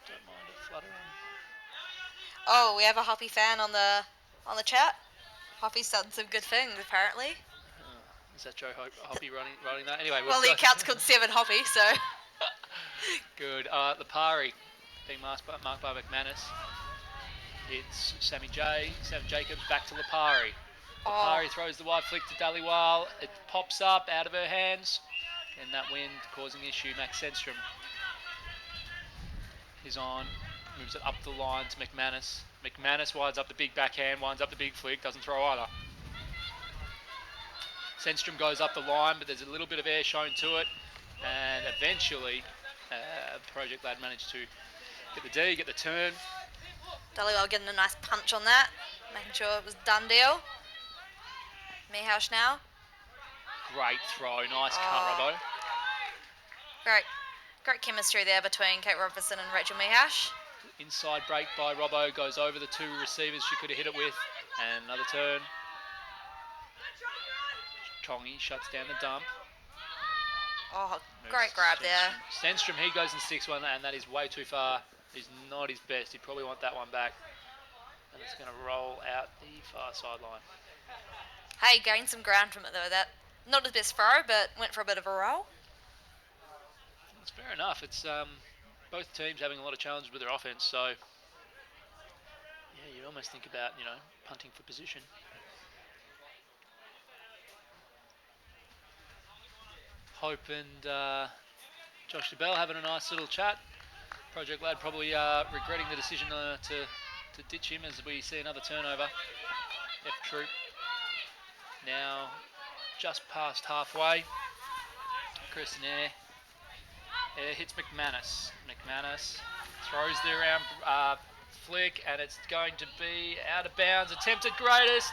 don't mind a flutter on. Oh, we have a Hoppy fan on the chat. Hoppy's done some good things, apparently. Is that Joe Hoppy running that? Anyway, well, the account's called 7 Hoppy, so. Good. Lipari being marked by McManus. It's Sammy Jacobs back to Lipari. Lipari throws the wide flick to Dhaliwal. It pops up out of her hands. And that wind causing issue. Max Sedstrom is on. Moves it up the line to McManus. McManus winds up the big backhand, winds up the big flick, doesn't throw either. Sedstrom goes up the line, but there's a little bit of air shown to it. And eventually, Project Lad managed to get the D, get the turn. Dhaliwal getting a nice punch on that, making sure it was done deal. Mihash now. Great throw, nice cut, Robbo. Great chemistry there between Kate Robinson and Rachel Mihash. Inside break by Robbo, goes over the two receivers she could have hit it with, and another turn. Tongi shuts down the dump. Oh, great grab there. Sedstrom, he goes and sticks one, and that is way too far. He's not his best. He'd probably want that one back. And it's going to roll out the far sideline. Hey, gained some ground from it though. That not his best throw, but went for a bit of a roll. That's fair enough. It's both teams having a lot of challenges with their offense, so yeah, you almost think about punting for position. Hope and Josh DeBell having a nice little chat. Project Lad probably regretting the decision to ditch him as we see another turnover. F Troop now just past halfway. Kirsten Air hits McManus. McManus throws the around flick, and it's going to be out of bounds. Attempted greatest.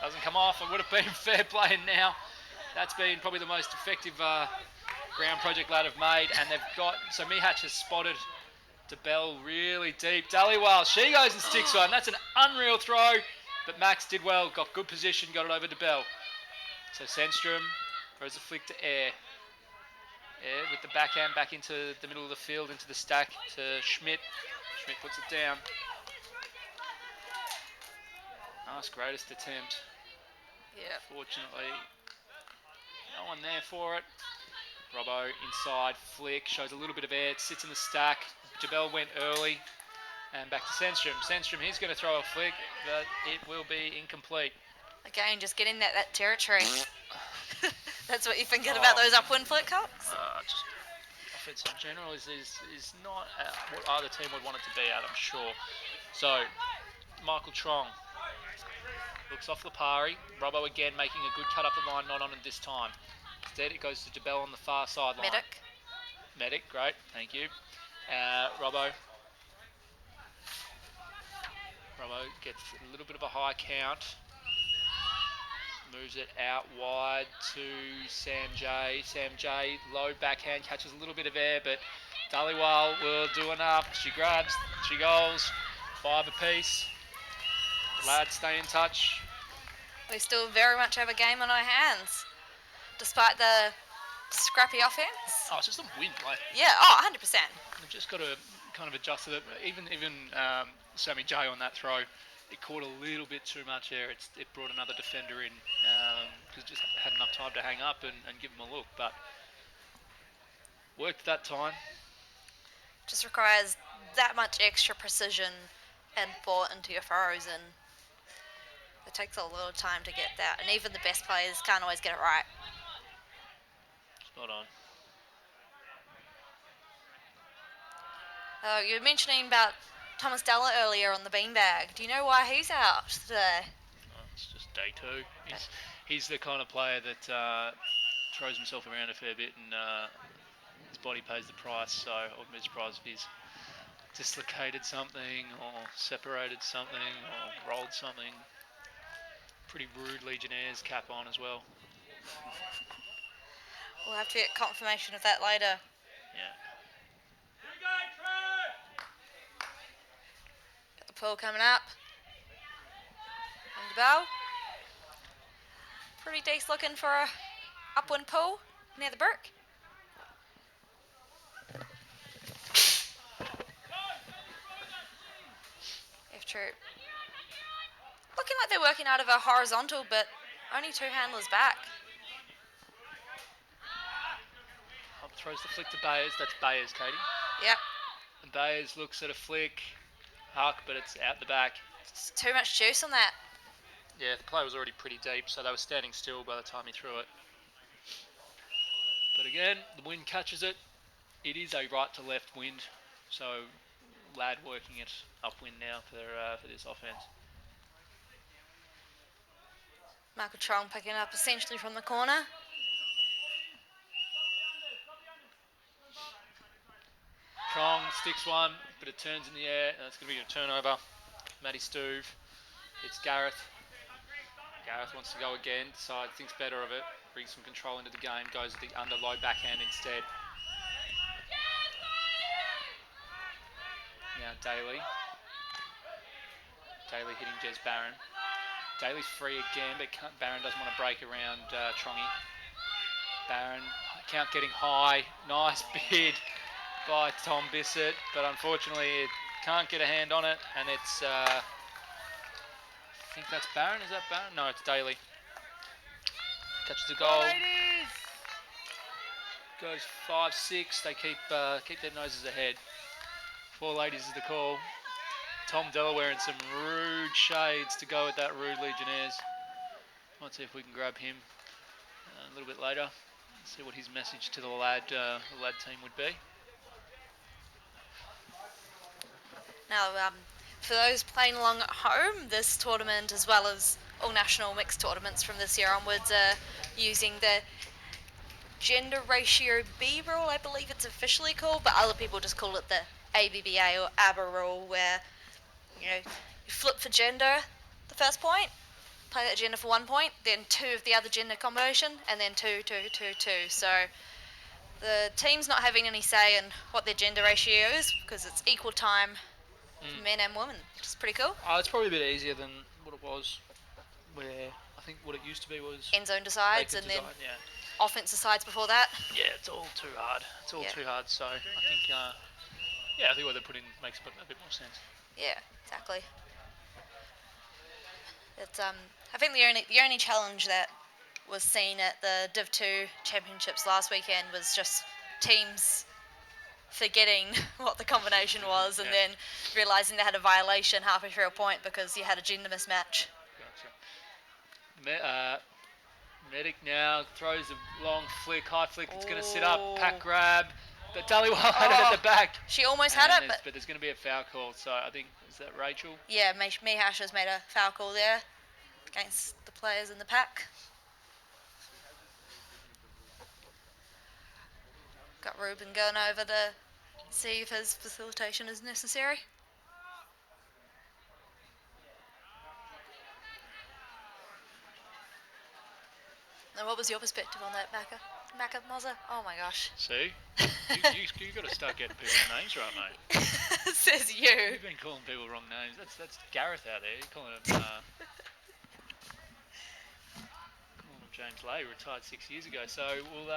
Doesn't come off. It would have been fair play, and now that's been probably the most effective ground Project Lad have made. And they've got, so Mihatch has spotted DeBell really deep. Dhaliwal, she goes and sticks one. That's an unreal throw, but Max did well. Got good position, got it over to Bell. So Sedstrom throws a flick to Air. Air with the backhand back into the middle of the field, into the stack to Schmidt. Schmidt puts it down. Nice greatest attempt. Yeah. Fortunately, no one there for it. Robbo inside flick, shows a little bit of air, sits in the stack. Jabel went early, and back to Sedstrom. Sedstrom, he's going to throw a flick, but it will be incomplete. Again, just getting that territory. That's what you're thinking about those upwind flick kicks? Just offense in general is not what either team would want it to be at, I'm sure. So, Michael Trong looks off Lipari. Robbo again making a good cut up the line, not on it this time. Instead, it goes to Jabel on the far sideline. Medic, great, thank you. Robbo gets a little bit of a high count. Moves it out wide to Sam J. Sam J, low backhand, catches a little bit of air, but Dhaliwal will do enough. She grabs, she goes, 5 apiece. The lads stay in touch. We still very much have a game on our hands, despite the scrappy offense. Oh, it's just a wind, like. Yeah, 100%. We've just got to kind of adjust to it. Even Sammy J on that throw, it caught a little bit too much air. It brought another defender in because it just had enough time to hang up and give him a look. But worked that time. Just requires that much extra precision and thought into your throws, and it takes a little time to get that. And even the best players can't always get it right. Spot on. You were mentioning about Thomas Della earlier on the beanbag. Do you know why he's out today? It's just day 2. He's the kind of player that throws himself around a fair bit, and his body pays the price. So I wouldn't be surprised if he's dislocated something or separated something or rolled something. Pretty rude Legionnaires cap on as well. We'll have to get confirmation of that later. Yeah. Got the pull coming up. And the bell. Pretty decent looking for a upwind pull near the brick. F-troop. Looking like they're working out of a horizontal, but only 2 handlers back. Throws the flick to Bayers. That's Bayers, Katie. Yep. And Bayers looks at a flick. Huck, but it's out the back. It's too much juice on that. Yeah, the play was already pretty deep, so they were standing still by the time he threw it. But again, the wind catches it. It is a right to left wind, so Lad working it upwind now for this offense. Michael Trong picking up essentially from the corner. Trong sticks one, but it turns in the air, and it's going to be a turnover. Matty Stuve. It's Gareth. Gareth wants to go again, decides, thinks better of it, brings some control into the game, goes with the under low backhand instead. Now Daly. Daly hitting Jez Barron. Daly's free again, but Barron doesn't want to break around Trongy. Barron, count getting high. Nice bid by Tom Bissett, but unfortunately it can't get a hand on it, and it's I think that's Barron. Is that Barron? No, it's Daly. Catches the goal. Goes 5-6. They keep their noses ahead. 4 ladies is the call. Tom Delaware in some rude shades to go with that rude Legionnaires. Might see if we can grab him a little bit later. See what his message to the lad team would be. Now, for those playing along at home, this tournament, as well as all national mixed tournaments from this year onwards, are using the gender ratio B rule, I believe it's officially called, but other people just call it the ABBA or ABBA rule, where you flip for gender the first point, play that gender for 1 point, then 2 of the other gender combination, and then 2, 2, 2, 2. So the team's not having any say in what their gender ratio is because it's equal time for men and women, which is pretty cool. It's probably a bit easier than what it was, where I think what it used to be was end zone decides, and then offense decides before that. Yeah, it's all too hard. It's all too hard. So I think, I think what they put in makes a bit more sense. Yeah, exactly. It's I think the only challenge that was seen at the Div 2 championships last weekend was just teams forgetting what the combination was and then realising they had a violation halfway through a point because you had a gender mismatch. Gotcha. Medic now throws a long flick, high flick. It's going to sit up, pack grab. But Dhaliwal had it at the back. She almost had it, but there's going to be a foul call. So I think, is that Rachel? Yeah, Mihash has made a foul call there against the players in the pack. Got Ruben going over to see if his facilitation is necessary. Now, what was your perspective on that, Macca Mozza? Oh my gosh. See? you got to start getting people's names right, mate. Says you. You've been calling people wrong names. That's Gareth out there. You're calling him, James Lay, retired 6 years ago. So we'll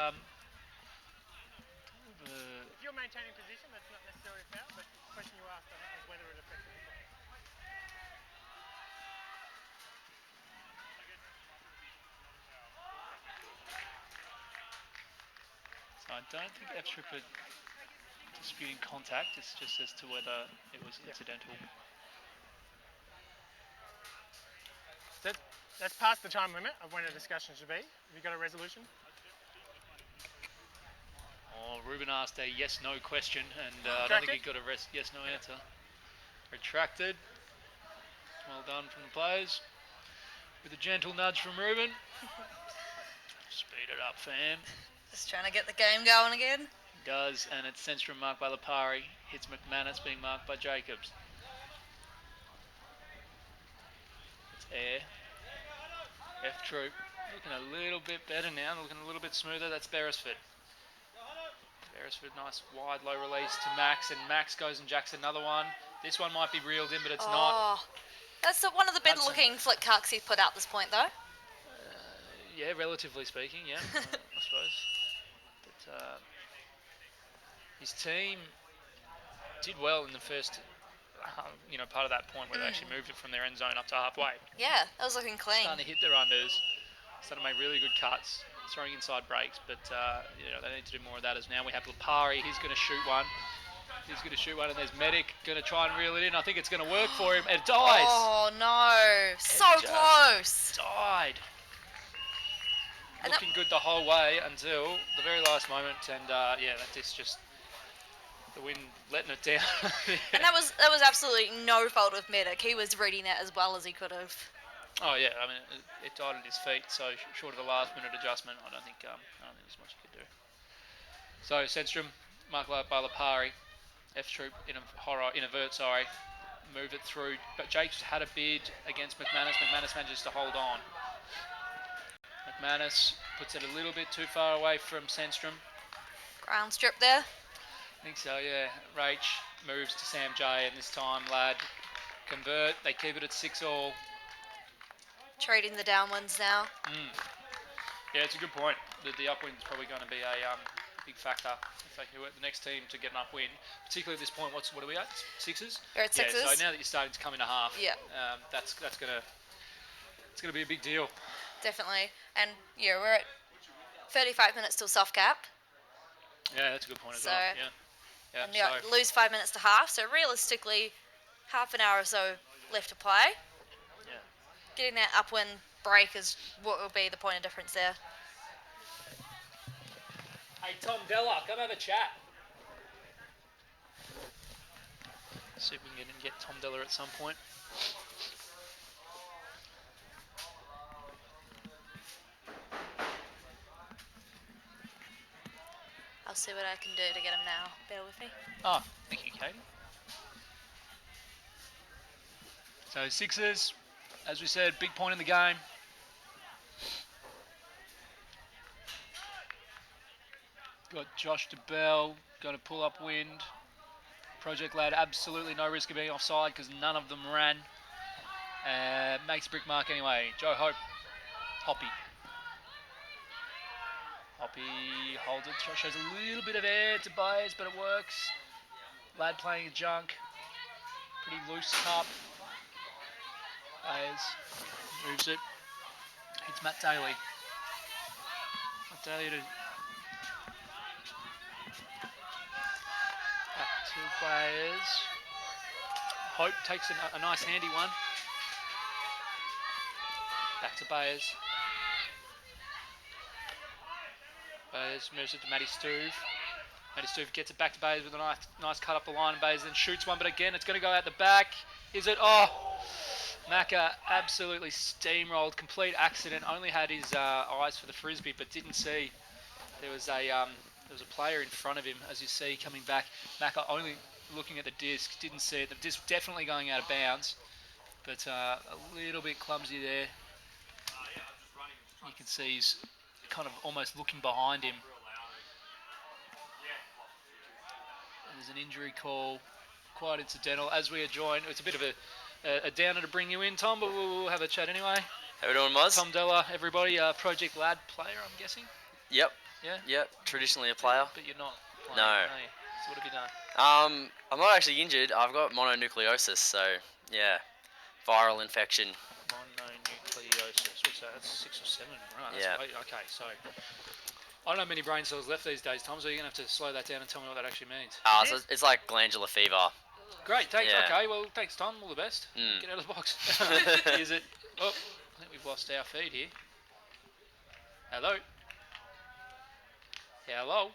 If you're maintaining position, that's not necessarily a foul, but the question you asked, I think, was whether it affected the play. I don't think F-Strip are disputing contact. It's just as to whether it was incidental. That's past the time limit of when a discussion should be. Have you got a resolution? Oh, Ruben asked a yes/no question, and I don't think he got a yes/no answer. Retracted. Well done from the players. With a gentle nudge from Ruben. Speed it up, fam. Just trying to get the game going again. He does, and it's Sandstrom marked by Lipari. Hits McManus, being marked by Jacobs. It's Air. F-Troop looking a little bit better now, looking a little bit smoother. That's Beresford. Beresford, nice wide low release to Max, and Max goes and jacks another one. This one might be reeled in, but it's not. That's one of the better looking flick cucks he's put out this point, though. Yeah, relatively speaking, yeah, I suppose. But his team did well in the first, part of that point where they actually moved it from their end zone up to halfway. Yeah, that was looking clean. Starting to hit their unders, starting to make really good cuts, throwing inside breaks, but they need to do more of that. As now we have Lipari, he's going to shoot one. And there's Medic going to try and reel it in. I think it's going to work for him. It dies. Oh no, so close. Died. And looking good the whole way until the very last moment, and that just the wind letting it down. And that was absolutely no fault of Medic. He was reading that as well as he could have. Oh yeah, I mean it died at his feet. So short of a last minute adjustment, I don't think there's much he could do. So Sedstrom, marked by Lipari, F-Troop in a vert, move it through. But Jakes had a bid against McManus. McManus manages to hold on. McManus puts it a little bit too far away from Sandstrom. Ground strip there. I think so, yeah. Rach moves to Sam J, and this time Ladd convert. They keep it at 6-all. Trading the downwinds now. Yeah, it's a good point. The upwind is probably going to be a big factor if they were the next team to get an upwind. Particularly at this point, what are we at? Sixes? We're at sixes. Yeah, so now that you're starting to come into half, that's going to be a big deal. Definitely. And yeah, we're at 35 minutes till soft cap. Yeah, that's a good point as well. Yeah. And you lose 5 minutes to half, so realistically, half an hour or so left to play. Yeah. Getting that upwind break is what will be the point of difference there. Hey, Tom Della, come have a chat. See if we can get Tom Della at some point. I'll see what I can do to get him now. Bear with me. Oh, thank you, Katie. So Sixers, as we said, big point in the game. Got Josh DeBell going to pull up wind. Project Lad, absolutely no risk of being offside because none of them ran. Makes brick mark anyway. Joe Hope, Hoppy holds it, shows a little bit of air to Byers, but it works. Lad playing a junk. Pretty loose cup. Byers moves it. It's Matt Daly. Matt Daly to back to Byers. Hope takes a nice handy one. Back to Byers. moves it to Matty Stuve. Matty Stuve gets it back to Bays with a nice cut up the line. Bays then shoots one, but again, it's going to go out the back. Is it? Oh, Macca absolutely steamrolled. Complete accident. Only had his eyes for the frisbee, but didn't see there was a player in front of him, as you see coming back. Macca only looking at the disc, didn't see it. The disc definitely going out of bounds, but a little bit clumsy there. You can see he's kind of almost looking behind him. There's an injury call, quite incidental. As we are joined, it's a bit of a downer to bring you in, Tom, but we'll have a chat anyway. How we doing, Moz? Tom Della, everybody, Project Lad player, I'm guessing? Yep. Yeah? Yep, traditionally a player. But you're not playing, No. So what have you done? I'm not actually injured. I've got mononucleosis, so yeah, viral infection. Mononucleosis. What's that? That's 6 or 7, right? That's Yeah. Right. Okay, so I don't have many brain cells left these days, Tom, so you're going to have to slow that down and tell me what that actually means. So it's like glandular fever. Great, thanks. Yeah. Okay, well, thanks, Tom. All the best. Get out of the box. Is it? Oh, I think we've lost our feed here. Hello? Hello?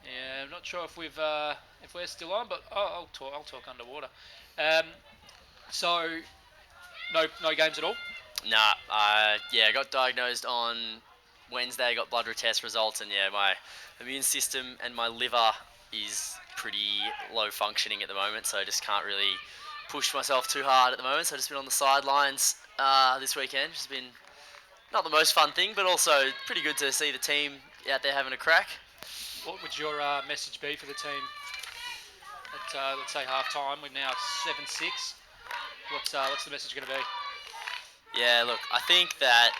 Yeah, I'm not sure if we're still on, but I'll talk underwater. So no games at all. Nah. I got diagnosed on Wednesday. Got blood test results, and yeah, my immune system and my liver is pretty low functioning at the moment, so I just can't really push myself too hard at the moment. So I've just been on the sidelines this weekend. It's been not the most fun thing, but also pretty good to see the team out there having a crack. What would your message be for the team at, let's say, half-time? We're now 7-6. What's the message going to be? Yeah, look, I think that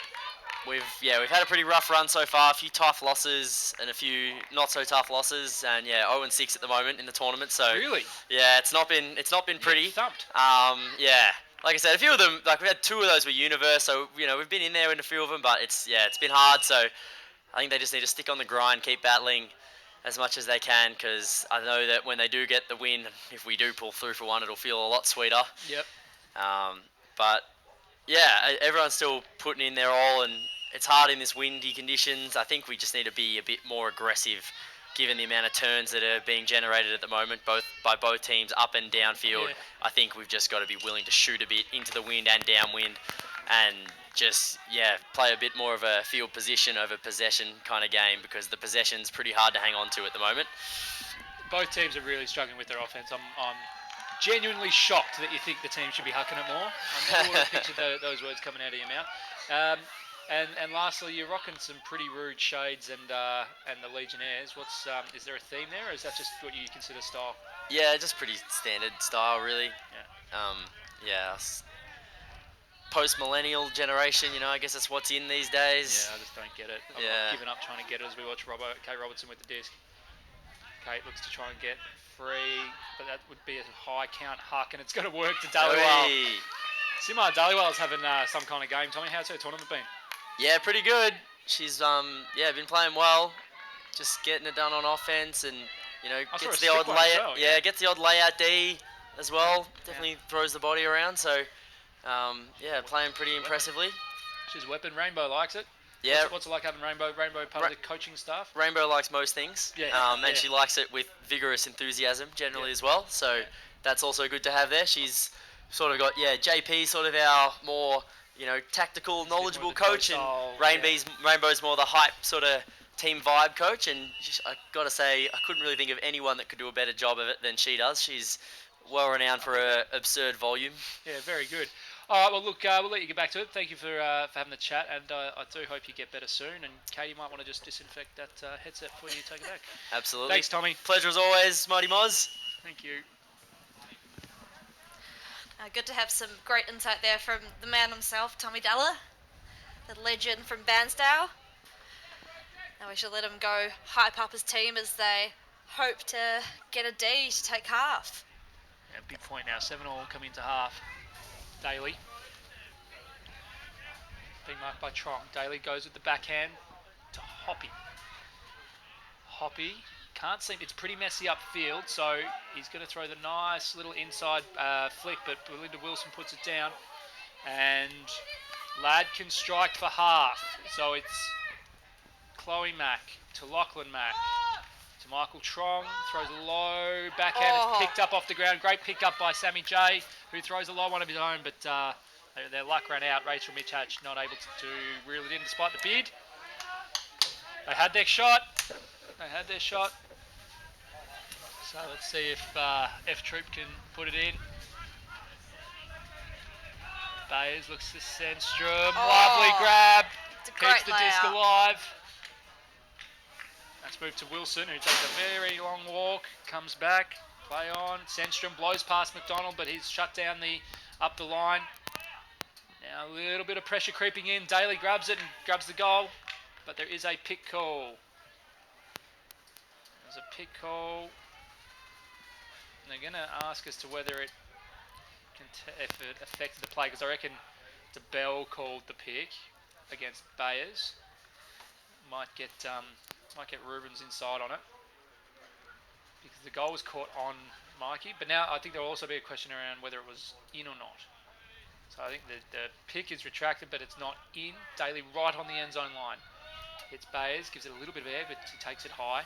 we've had a pretty rough run so far. A few tough losses and a few not so tough losses, and 0-6 at the moment in the tournament. So Really? yeah, it's not been pretty. Thumped. Like I said, a few of them, like we had 2 of those were Universe, so we've been in there in a few of them, but it's been hard. So I think they just need to stick on the grind, keep battling as much as they can, because I know that when they do get the win, if we do pull through for one, it'll feel a lot sweeter. Yep. But yeah, everyone's still putting in their all, and it's hard in this windy conditions. I think we just need to be a bit more aggressive, given the amount of turns that are being generated at the moment, by both teams, up and downfield. Yeah. I think we've just got to be willing to shoot a bit into the wind and downwind, and just play a bit more of a field position over possession kind of game, because the possession's pretty hard to hang on to at the moment. Both teams are really struggling with their offense. I'm genuinely shocked that you think the team should be hucking it more. I never would have pictured those words coming out of your mouth. And lastly, you're rocking some pretty rude shades and the Legionnaires. Is there a theme there, or is that just what you consider style? Yeah, just pretty standard style, really. Yeah. Post-millennial generation, I guess that's what's in these days. Yeah, I just don't get it. I've given up trying to get it as we watch Kate Robertson with the disc. Kate looks to try and get free, but that would be a high count huck, and it's going to work to Dhaliwal. Hey. Simar Dhaliwal's having some kind of game. Tommy, how's her tournament been? Yeah, pretty good. She's been playing well, just getting it done on offense, and gets the odd layout. Well, gets the odd layout D as well. Definitely throws the body around. So playing pretty impressively. She's a weapon. Rainbow likes it. Yeah. What's it like having Rainbow part of the coaching staff? Rainbow likes most things. Yeah. And she likes it with vigorous enthusiasm generally as well. So that's also good to have there. She's sort of got JP sort of our more tactical, knowledgeable coach, and Rainbow's more the hype sort of team vibe coach. And I got to say, I couldn't really think of anyone that could do a better job of it than she does. She's well renowned for her absurd volume. Yeah, very good. All right, well, look, we'll let you get back to it. Thank you for having the chat, and I do hope you get better soon. And Kate, you might want to just disinfect that headset before you take it back. Absolutely. Thanks, Tommy. Pleasure as always, Mighty Moz. Thank you. Good to have some great insight there from the man himself, Tommy Della, the legend from Bairnsdale. Now we should let him go hype up his team as they hope to get a D to take half. Yeah, big point now. 7-all coming into half. Daly. Being marked by Trong. Daly goes with the backhand to Hoppy. Hoppy can't seem, it's pretty messy upfield, so he's going to throw the nice little inside flick, but Belinda Wilson puts it down. And Ladd can strike for half. So it's Chloe Mack to Lachlan Mack to Michael Trong. Throws a low backhand. Oh. It's picked up off the ground. Great pick up by Sammy J, who throws a low one of his own, but their luck ran out. Rachel Mitchach not able to reel it in despite the bid. They had their shot. So let's see if F Troop can put it in. Bayes looks to Sandstrom. Lovely grab. It's a Keeps great the disc layout. alive. Let's move to Wilson, who takes a very long walk. Comes back. Play on. Sandstrom blows past McDonald, but he's shut down up the line. Now a little bit of pressure creeping in. Daly grabs it and grabs the goal. But there is a pick call. There's a pick call. And they're going to ask as to whether it if it affected the play, because I reckon the Bell called the pick against Bayers. Might get Rubens inside on it, because the goal was caught on Mikey. But now I think there will also be a question around whether it was in or not. So I think the pick is retracted, but it's not in. Daly right on the end zone line. Hits Bayers, gives it a little bit of air, but he takes it high.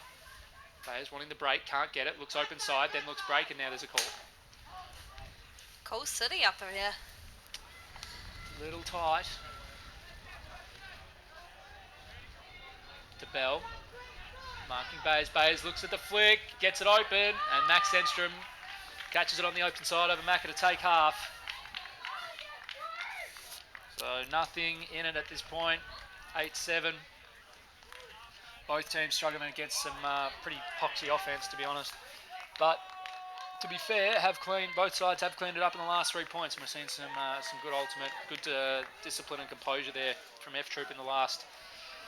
Bayers wanting the break, can't get it. Looks open side, then looks break, and now there's a call. Cool city up here. Little tight. To Bell. Marking Bayes. Bayes looks at the flick, gets it open, and Max Sandstrom catches it on the open side over Macca to take half. So nothing in it at this point. 8-7. Both teams struggling against some pretty poxy offense, to be honest. But to be fair, both sides have cleaned it up in the last 3 points, and we're seeing some good discipline and composure there from F Troop in the last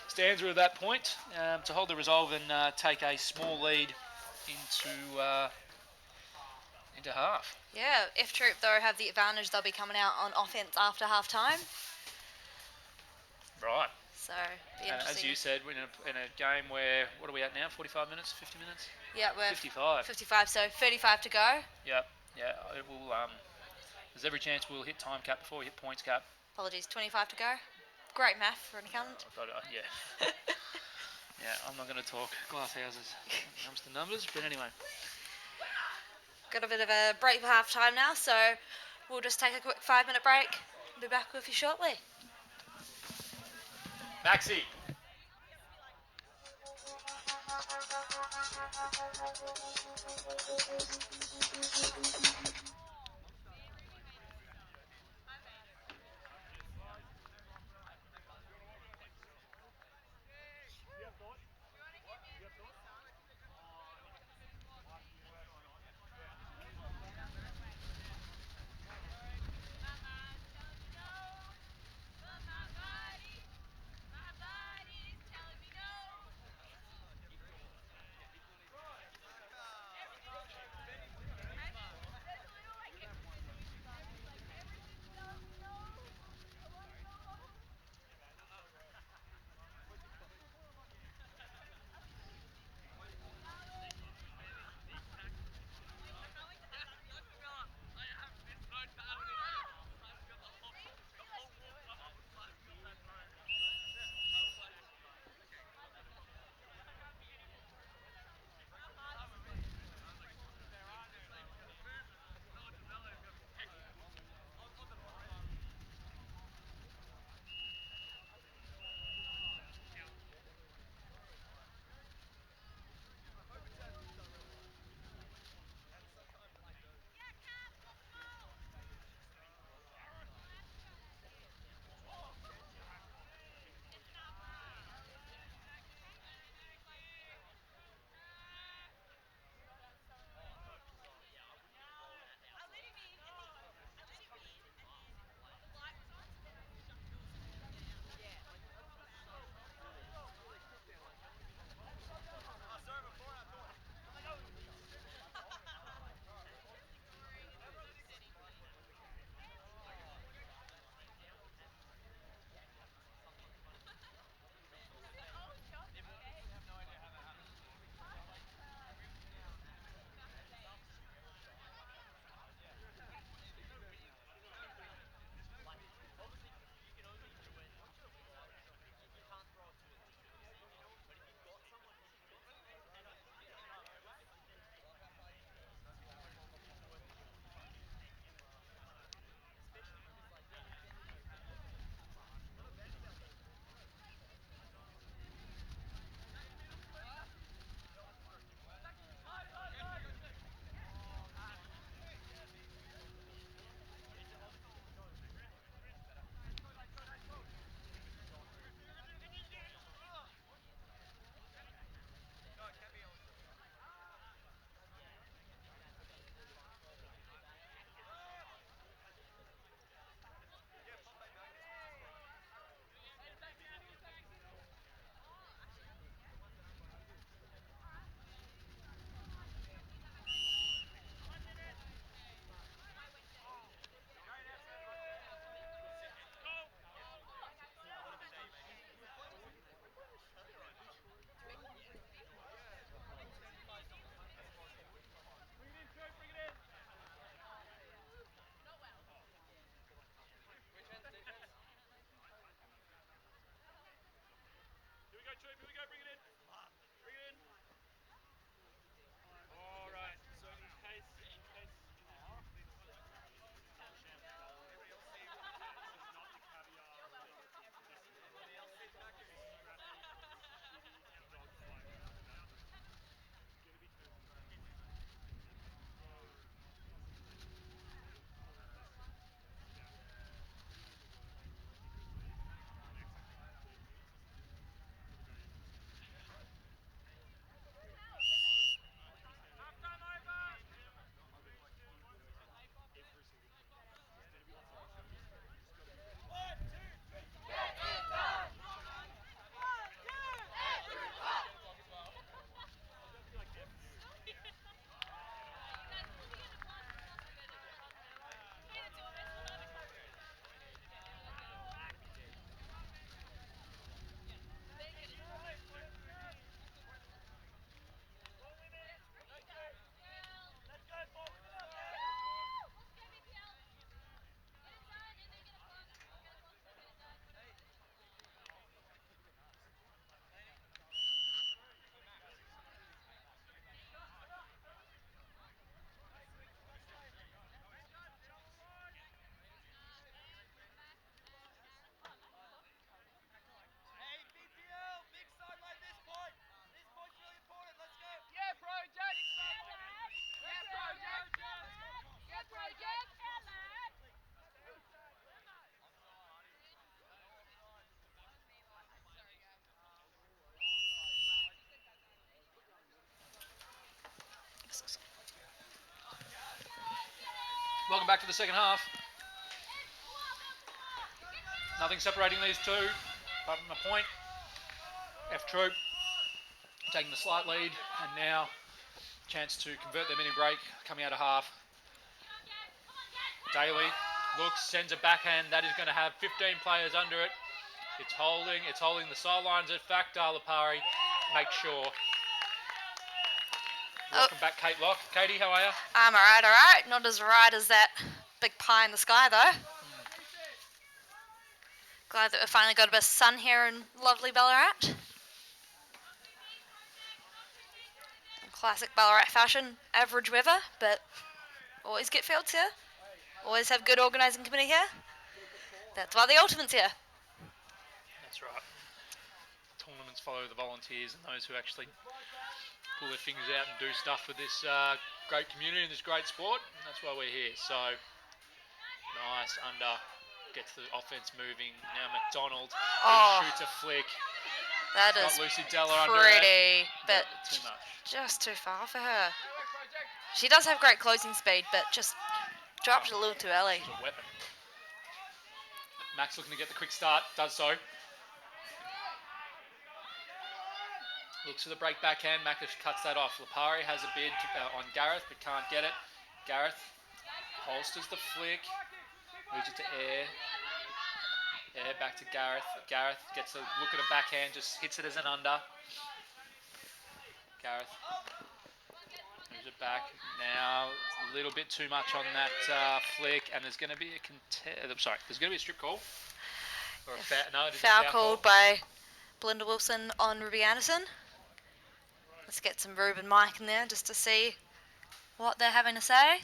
stanza of that point to hold the resolve and take a small lead into half. Yeah, F Troop though have the advantage. They'll be coming out on offense after half time. Right. So, be interesting. As you said, we're in a game where, what are we at now? 45 minutes? 50 minutes? Yeah, we're 55. 55, so 35 to go. Yep. Yeah, it will. There's every chance we'll hit time cap before we hit points cap. Apologies, 25 to go. Great math for an accountant. Yeah. Yeah, I'm not going to talk glass houses when it comes to numbers, but anyway. Got a bit of a break for half time now, so we'll just take a quick 5-minute break. Be back with you shortly. Maxi. Welcome back to the second half. Nothing separating these two, apart from a point. F Troop taking the slight lead, and now chance to convert their mini break coming out of half. Daly looks, sends a backhand. That is going to have 15 players under it. It's holding the sidelines. In fact, Lipari makes sure. Welcome back, Kate Locke. Katie, how are you? I'm alright. Not as right as that big pie in the sky, though. Glad that we finally got a bit of sun here in lovely Ballarat. In classic Ballarat fashion, average weather, but always get fields here. Always have good organising committee here. That's why the Ultimate's here. That's right. Tournaments follow the volunteers and those who actually pull their fingers out and do stuff with this great community and this great sport. And that's why we're here. So, nice under. Gets the offense moving. Now McDonald shoots a flick. That Got is Lucy Della under pretty, it. but Too much. just too far for her. She does have great closing speed, but just dropped it a little too early. She's a weapon. Max looking to get the quick start. Does so. Looks for the break backhand. Max cuts that off. Lipari has a bid on Gareth, but can't get it. Gareth holsters the flick. Moves it to Air. Air back to Gareth. Gareth gets a look at a backhand, just hits it as an under. Gareth moves it back. Now a little bit too much on that flick, and there's going to be a there's going to be a strip call. Or a foul called by Belinda Wilson on Ruby Anderson. Let's get some Ruben Mike in there just to see what they're having to say.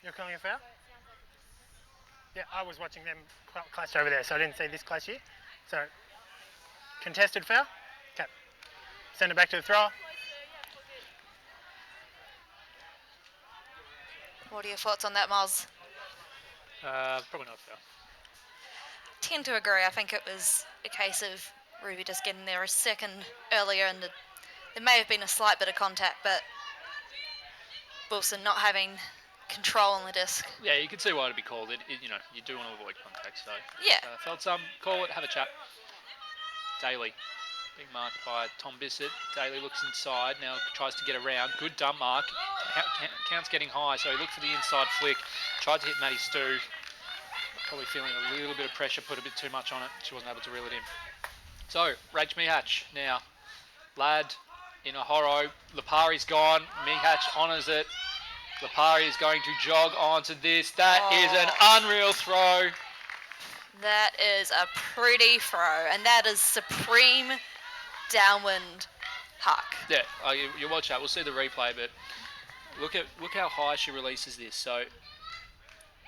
You're calling a foul? Yeah, I was watching them clash over there, so I didn't see this clash here. So, contested foul? Okay. Send it back to the thrower. What are your thoughts on that, Moz? Probably not a foul. Tend to agree. I think it was a case of Ruby just getting there a second earlier, and there may have been a slight bit of contact, but Wilson not having control on the disc. Yeah, you can see why it'd be called. You do want to avoid contact, so yeah. Felt some. Call it. Have a chat. Daly, being marked by Tom Bissett. Daly looks inside now, tries to get around. Good dump mark. Count's getting high, so he looked for the inside flick. Tried to hit Maddie Stu. Probably feeling a little bit of pressure, put a bit too much on it. She wasn't able to reel it in. So, Rach Mihatch now. Lad in a horror. Lipari's gone. Mihatch honours it. Lipari is going to jog onto this. That is an unreal throw. That is a pretty throw, and that is supreme downwind huck. Yeah, you watch that. We'll see the replay, but look how high she releases this. So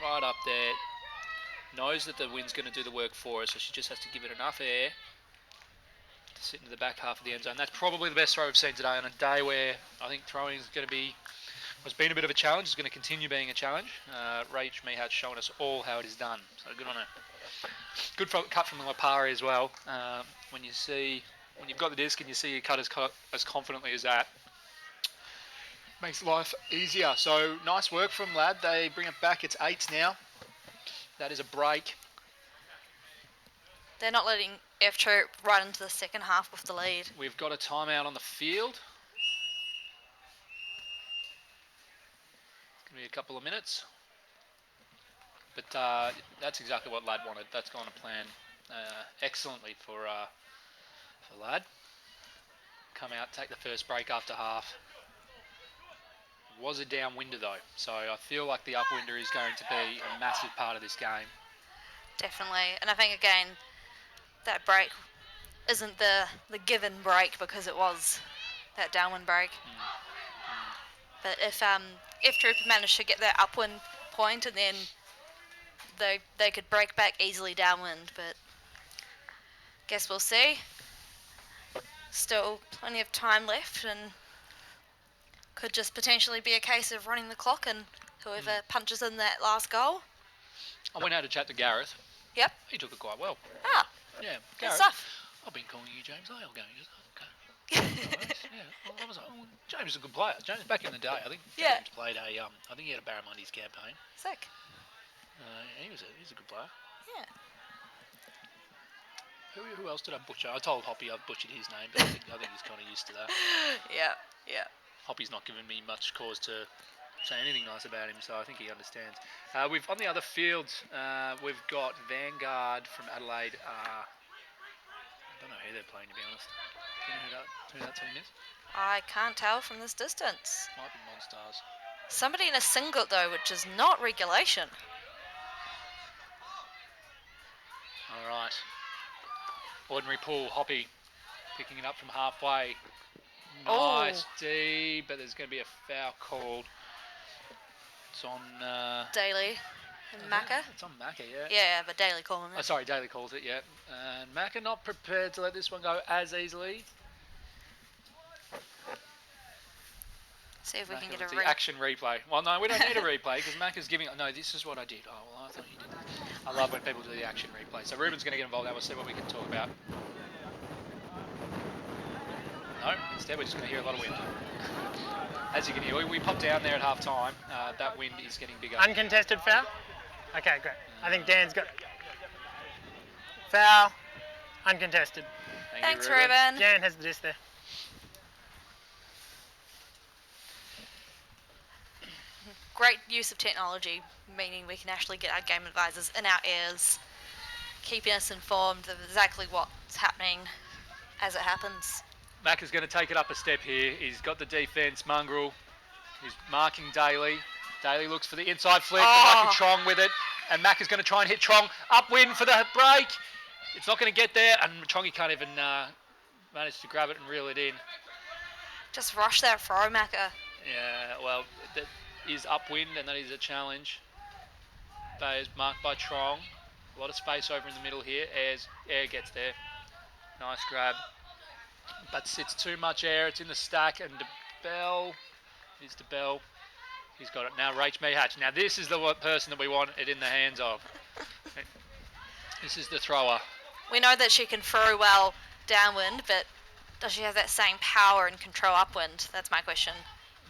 right up there, knows that the wind's going to do the work for her, so she just has to give it enough air to sit into the back half of the end zone. That's probably the best throw we've seen today on a day where I think throwing is going to be. It's been a bit of a challenge. It's going to continue being a challenge. Rach Mihat's showing us all how it is done. So good on her. Good cut from Lipari as well. When you've got the disc and you see you cut as confidently as that, makes life easier. So nice work from Lad. They bring it back. It's 8 now. That is a break. They're not letting F Troop right into the second half with the lead. We've got a timeout on the field. Be a couple of minutes, but that's exactly what Lad wanted. That's gone to plan excellently for Lad. Come out, take the first break after half. Was a downwinder though, so I feel like the upwinder is going to be a massive part of this game. Definitely, and I think again that break isn't the given break because it was that downwind break. But if Troop managed to get that upwind point, and then they could break back easily downwind, but guess we'll see. Still plenty of time left, and could just potentially be a case of running the clock and whoever punches in that last goal. I went out to chat to Gareth. Yep. He took it quite well. Ah. Yeah, Good Gareth. stuff. I've been calling you James Lyle going. Okay. Nice. Yeah. Well, James is a good player. James back in the day, I think Yeah. James played I think he had a Barramundi's campaign. Sick. He's a good player. Yeah. Who else did I butcher? I told Hoppy I butchered his name, but I think he's kind of used to that. Yeah. Yeah. Hoppy's not given me much cause to say anything nice about him, so I think he understands. We've on the other field, we've got Vanguard from Adelaide. I don't know who they're playing, to be honest. Do you know who that team is? I can't tell from this distance. Might be Monstars. Somebody in a singlet though, which is not regulation. All right. Ordinary pool, Hoppy picking it up from halfway. Nice D, but there's going to be a foul called. It's on Daly and Macca. It's on Macca, yeah. Yeah, but Daly calling it. Oh, sorry, Daly calls it, yeah. And Macca not prepared to let this one go as easily. See if we can Macca get a with the action replay. Well, no, we don't need a replay because Macca's giving. No, this is what I did. Oh, well, I thought you did that. I love when people do the action replay. So Ruben's going to get involved now. We'll see what we can talk about. No, instead we're just going to hear a lot of wind. As you can hear, we popped down there at half time. That wind is getting bigger. Uncontested foul? Okay, great. I think Dan's got foul, uncontested. Thanks, you, Ruben. Ruben. Dan has the disc there. Great use of technology, meaning we can actually get our game advisors in our ears, keeping us informed of exactly what's happening as it happens. Mac is going to take it up a step here. He's got the defence, Mongrel. He's marking Daly. Daly looks for the inside flick. Lucky Trong with it. And Mac is going to try and hit Trong. Upwind for the break. It's not going to get there. And Chongi can't even manage to grab it and reel it in. Just rush that throw, Macca. Yeah, well, that is upwind and that is a challenge. Bayer's marked by Trong. A lot of space over in the middle here. Air gets there. Nice grab. But sits too much air. It's in the stack. And DeBell. Here's DeBell. He's got it now. Rach Mehatch. Now this is the person that we want it in the hands of. This is the thrower. We know that she can throw well downwind, but does she have that same power and control upwind? That's my question.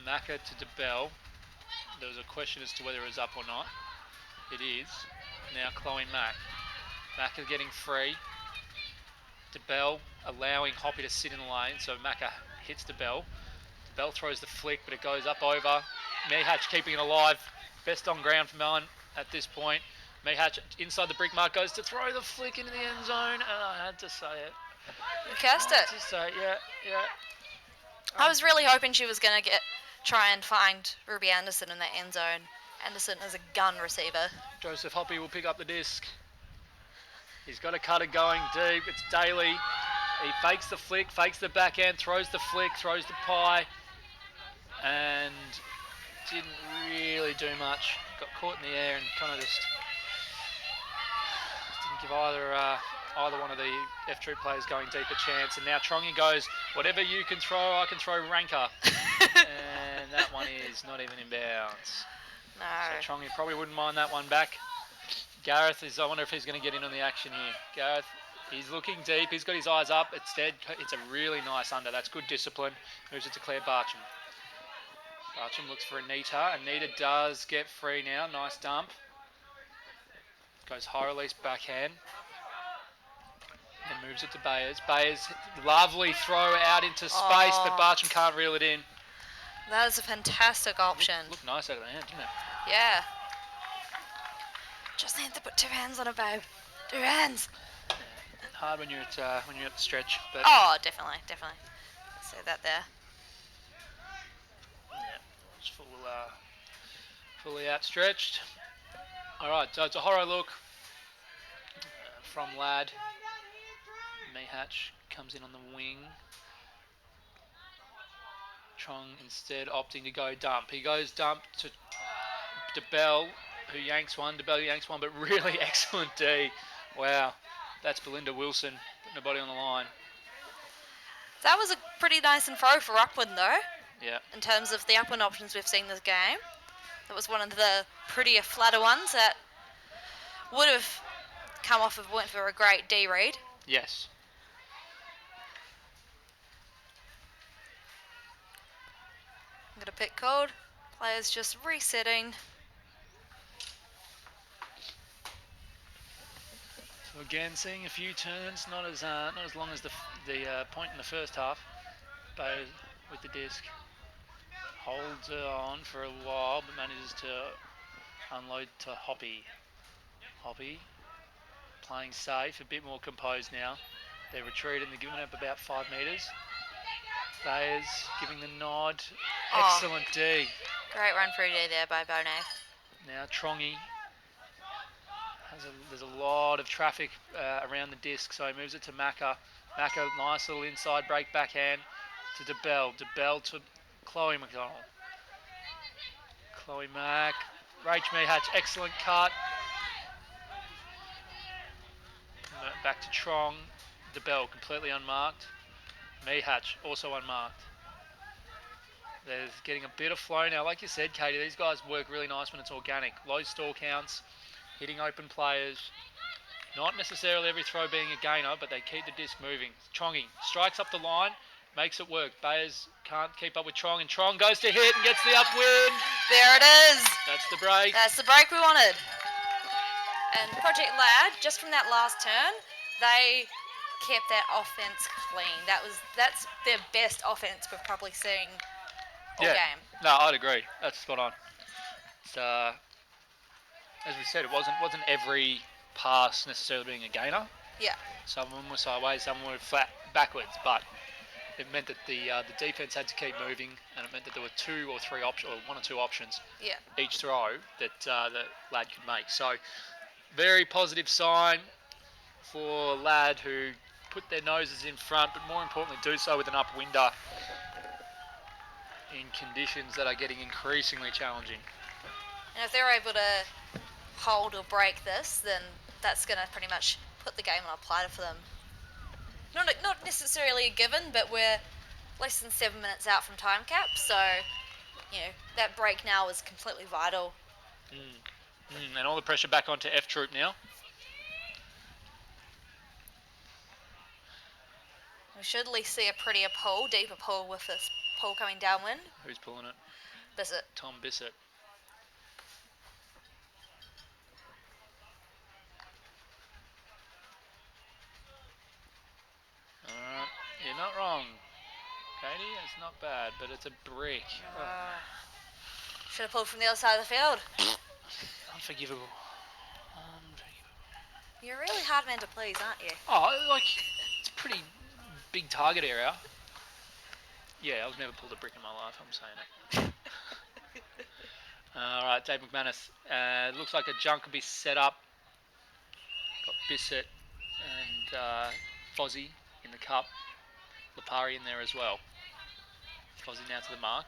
Macca to DeBell. There was a question as to whether it was up or not. It is. Now Chloe Mack. Macca getting free. DeBell allowing Hoppy to sit in the lane, so Macca hits DeBell. DeBell throws the flick, but it goes up over. Mehatch keeping it alive. Best on ground from Mellon at this point. Mehatch inside the brick mark goes to throw the flick into the end zone, and I had to say it. You cursed it. To say, yeah. I was really hoping she was going to try and find Ruby Anderson in that end zone. Anderson is a gun receiver. Joseph Hoppy will pick up the disc. He's got a cutter going deep. It's Daly. He fakes the flick, fakes the backhand, throws the flick, throws the pie, and didn't really do much. Got caught in the air and kind of just didn't give either one of the F Troop players going deep a chance. And now Trongy goes, whatever you can throw, I can throw Ranker. And that one is not even in bounds. No. So Trongy probably wouldn't mind that one back. Gareth is, I wonder if he's going to get in on the action here. Gareth, he's looking deep. He's got his eyes up. It's a really nice under. That's good discipline. Moves it to Claire Barcham. Barcham looks for Anita. Anita does get free now. Nice dump. Goes high release backhand. And moves it to Bayers. Bayers, lovely throw out into space, but Barcham can't reel it in. That is a fantastic option. Looked nice out of the hand, didn't it? Yeah. Just need to put two hands on it, babe. Two hands. Hard when you're at the stretch, but Oh, definitely. Say that there. yeah, it's fully outstretched. All right, so it's a horror look from Ladd. Mehatch comes in on the wing. Trong instead opting to go dump. He goes dump to DeBell, who yanks one. DeBell yanks one, but really excellent D. Wow, that's Belinda Wilson putting her body on the line. That was a pretty nice and throw for upwind, though. Yeah. In terms of the upwind options we've seen this game. That was one of the prettier, flatter ones that would have come off of went for a great D read. Yes. get a pit called. Players just resetting. So again, seeing a few turns, not as long as the point in the first half. Bayes with the disc holds it on for a while, but manages to unload to Hoppy. Hoppy playing safe, a bit more composed now. They're retreating, they're giving up about 5 metres. Bayes giving the nod. Excellent D. Great run through there by Bonet. Now Trongy. There's a lot of traffic around the disc, so he moves it to Macca. Macca, nice little inside break backhand to DeBell. DeBell to Chloe McDonald. Chloe Mack. Rach Mehatch, excellent cut. Back to Trong. DeBell, completely unmarked. Mehatch, also unmarked. They're getting a bit of flow now. Like you said, Katie, these guys work really nice when it's organic. Low stall counts, hitting open players. Not necessarily every throw being a gainer, but they keep the disc moving. Trongy strikes up the line, makes it work. Bayes can't keep up with Trong, and Trong goes to hit and gets the upwind. There it is. That's the break. That's the break we wanted. And Project Lad, just from that last turn, they kept that offense clean. That's their best offense we've probably seen all game. No, I'd agree. That's spot on. It's, as we said, it wasn't every pass necessarily being a gainer. Yeah. Some of them were sideways, some were flat backwards, but it meant that the defense had to keep moving, and it meant that there were 2 or 3 options, or 1 or 2 options each throw that the Lad could make. So, very positive sign for Lad, who put their noses in front, but more importantly do so with an upwinder in conditions that are getting increasingly challenging. And if they're able to hold or break this, then that's going to pretty much put the game on a platter for them. Not necessarily a given, but we're less than 7 minutes out from time cap, so that break now is completely vital. And all the pressure back onto F Troop now. We should at least see a prettier pull, deeper pull with this pull coming downwind. Who's pulling it? Bissett. Tom Bissett. Alright, you're not wrong, Katie. It's not bad, but it's a brick. Should have pulled from the other side of the field. Unforgivable. You're a really hard man to please, aren't you? Oh, it's a pretty big target area. Yeah, I've never pulled a brick in my life, I'm saying it. Alright, Dave McManus. Looks like a junk will be set up. Got Bissett and Fozzie in the cup. Lipari in there as well. Fozzie now to the mark.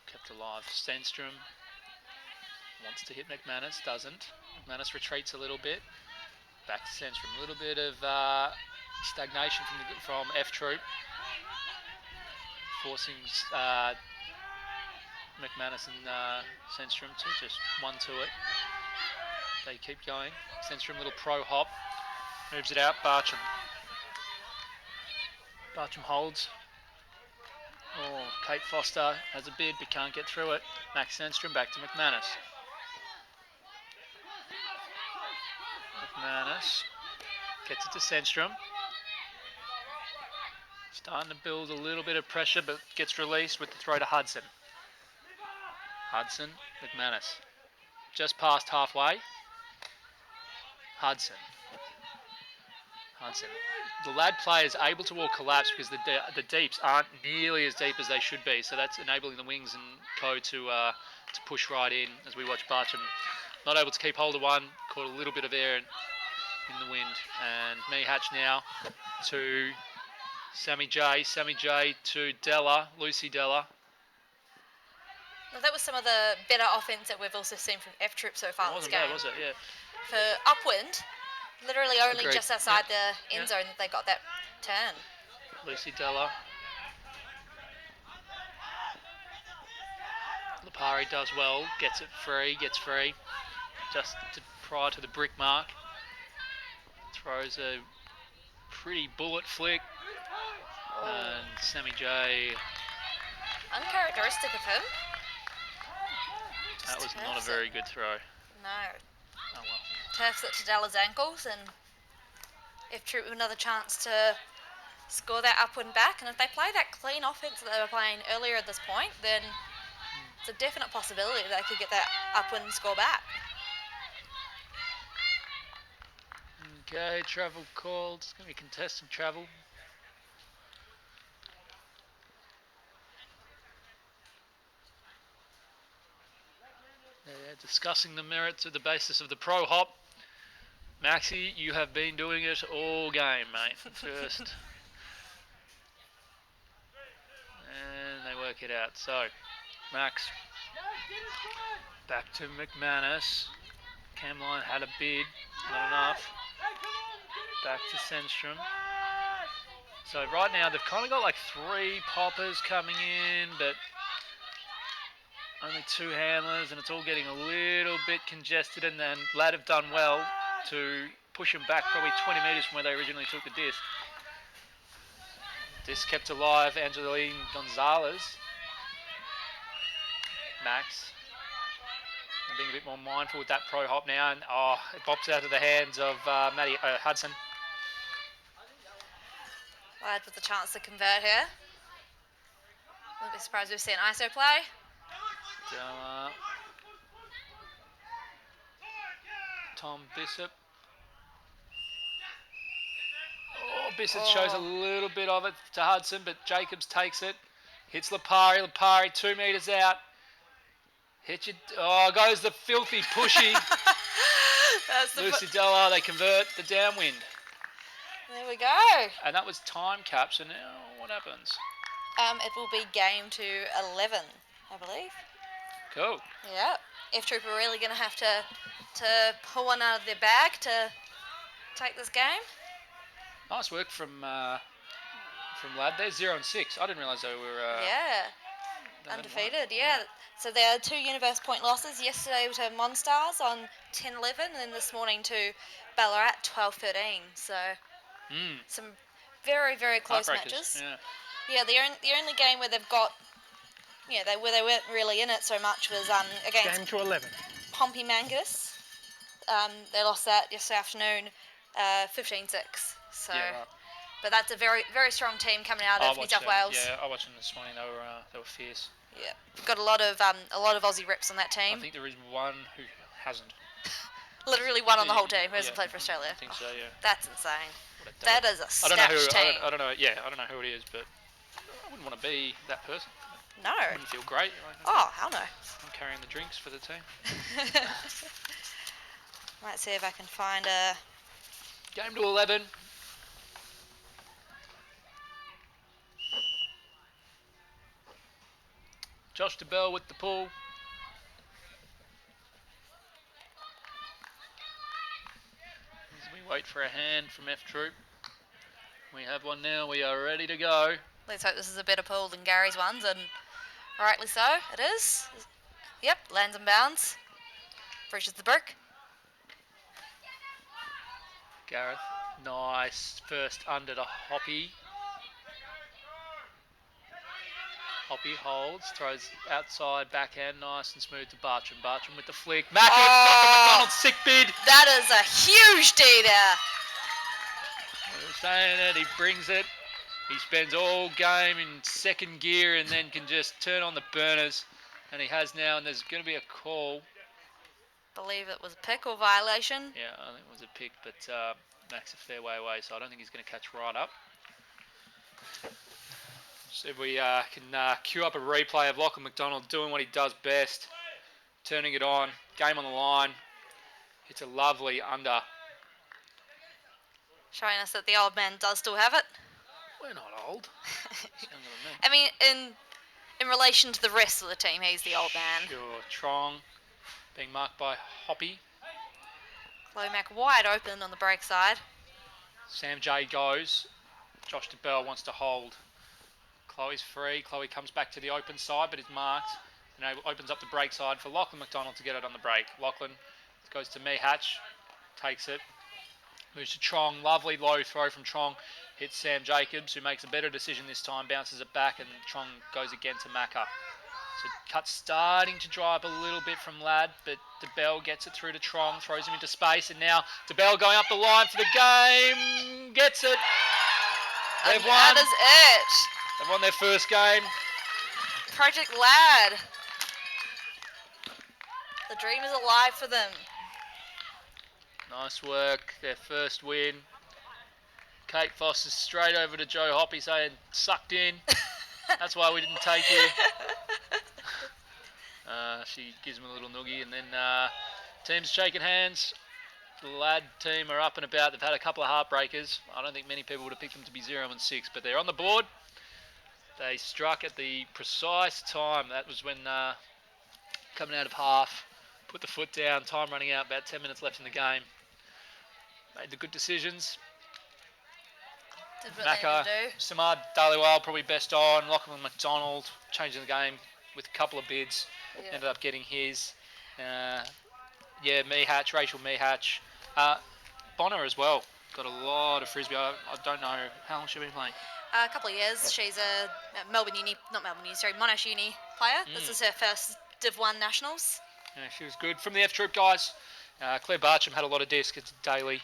Kept alive. Stenstrom wants to hit McManus, doesn't. McManus retreats a little bit. Back to Stenstrom. A little bit of stagnation from F Troop. Forcing McManus and Stenstrom to just 1-2 it. They keep going. Stenstrom, little pro hop. Moves it out. Bartram. Bartram holds. Kate Foster has a bid but can't get through it. Max Stenstrom back to McManus. McManus gets it to Stenstrom. Starting to build a little bit of pressure, but gets released with the throw to Hudson. Hudson, McManus. Just past halfway. Hudson. The Lad players able to all collapse because the deeps aren't nearly as deep as they should be, so that's enabling the wings and co to push right in as we watch Bartram not able to keep hold of one, caught a little bit of air in the wind. And Mehatch now to Sammy J to Della, Lucy Della. Well, that was some of the better offense that we've also seen from F Troop so far this game. Bad, was it? Yeah. For upwind, literally only Agreed. just outside the end zone that they got that turn. Lucy Della. Lipari does well, gets free, just prior to the brick mark. Throws a pretty bullet flick. And Sammy J Uncharacteristic of him. That was Just not a turfs very it. good throw. No. Oh well. Turfs it to Della's ankles, and if Troop with another chance to score that upwind back, and if they play that clean offense that they were playing earlier at this point, then it's a definite possibility they could get that upwind score back. Okay, travel called. It's going to be contested travel. They're discussing the merits of the basis of the pro hop. Maxi, you have been doing it all game, mate. First. And they work it out. So, Max. Back to McManus. Camline had a bid. Not enough. Back to Sandstrom. So right now they've kind of got like 3 poppers coming in, but only 2 handlers, and it's all getting a little bit congested. And then Lad have done well to push them back probably 20 metres from where they originally took the disc. Disc kept alive, Angeline Gonzalez. Max. And being a bit more mindful with that pro hop now, and it bops out of the hands of Maddie Hudson. Lad with the chance to convert here. Wouldn't be surprised if we see an ISO play. Tom Bishop. Bishop shows a little bit of it to Hudson, but Jacobs takes it. Hits Lipari. Lipari 2 metres out. Hits it. Goes the filthy pushy. That's the Lucy Della, they convert the downwind. There we go. And that was time cap, so now what happens? It will be game to 11, I believe. Cool. Yeah. F Troop are really going to have to pull one out of their bag to take this game. Nice work from Lad. They're 0-6. I didn't realise they were. Undefeated. Yeah. So they had 2 Universe point losses yesterday to Monstars on 10-11, and then this morning to Ballarat 12-13. So some very, very close matches. Yeah. The only game where they've got where they weren't really in it so much was against Game to 11. Pompey Mangus. They lost that yesterday afternoon, 15-6. So, but that's a very, very strong team coming out of New South Wales. Yeah, I watched them this morning. They were fierce. Yeah, we've got a lot of Aussie reps on that team. I think there is one who hasn't. Literally one on the whole team who hasn't played for Australia. I think so. Yeah. That's insane. That is a I don't know who. team. I don't know. Yeah, I don't know who it is, but I wouldn't want to be that person. No. I wouldn't feel great. Hell no. I'm carrying the drinks for the team. Might see if I can find a game to 11. Josh DeBell with the pull. As we wait for a hand from F Troop. We have one now. We are ready to go. Let's hope this is a better pull than Gary's ones, and rightly so, it is. Yep, lands and bounds. Breaches the brick. Gareth, nice first under to Hoppy. Hoppy holds, throws outside, backhand, nice and smooth to Bartram. Bartram with the flick. McDonald, sick bid. That is a huge D there. We were saying it, he brings it. He spends all game in second gear and then can just turn on the burners. And he has now, and there's going to be a call. Believe it was a pick or violation. Yeah, I think it was a pick, but Max a fair way away, so I don't think he's going to catch right up. So if we can queue up a replay of Lachlan McDonald doing what he does best, turning it on, game on the line. It's a lovely under. Showing us that the old man does still have it. We're not old. He's younger than me. I mean, in relation to the rest of the team, he's the old man. Sure. Trong being marked by Hoppy. Lomac wide open on the break side. Sam J goes. Josh DeBell wants to hold. Chloe's free. Chloe comes back to the open side, but is marked. And opens up the break side for Lachlan McDonald to get it on the break. Lachlan goes to Hatch, takes it. Moves to Trong. Lovely low throw from Trong. Hits Sam Jacobs, who makes a better decision this time, bounces it back, and Trong goes again to Macca. So Cut's starting to dry up a little bit from Ladd, but DeBell gets it through to Trong, throws him into space, and now DeBell going up the line for the game, gets it. They've won. That is it. They've won their first game. Project Lad. The dream is alive for them. Nice work, their first win. Kate Foss is straight over to Joe Hoppy saying, sucked in. That's why we didn't take you. She gives him a little noogie, and then teams shaking hands. The Lad team are up and about. They've had a couple of heartbreakers. I don't think many people would have picked them to be 0-6, but they're on the board. They struck at the precise time. That was when coming out of half, put the foot down, time running out, about 10 minutes left in the game. Made the good decisions. Did what they Macca, need to do. Samad Dhaliwal probably best on. Lachlan McDonald changing the game with a couple of bids. Yeah. Ended up getting his. Rachel Mehatch. Bonner as well. Got a lot of frisbee. I don't know how long she's been playing. A couple of years. She's a Monash Uni player. This is her first Div 1 Nationals. Yeah, she was good. From the F Troop guys, Claire Barcham had a lot of disc. It's daily.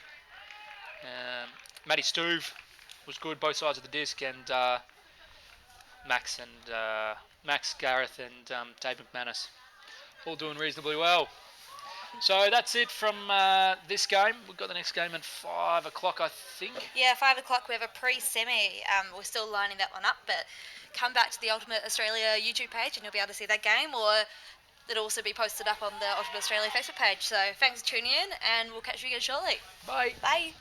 Maddie Stuve was good, both sides of the disc, and Max Gareth and Dave McManus all doing reasonably well. So that's it from this game. We've got the next game at 5 o'clock, I think. Yeah, 5 o'clock. We have a pre-semi. We're still lining that one up, but come back to the Ultimate Australia YouTube page and you'll be able to see that game, or it'll also be posted up on the Ultimate Australia Facebook page. So thanks for tuning in, and we'll catch you again shortly. Bye. Bye.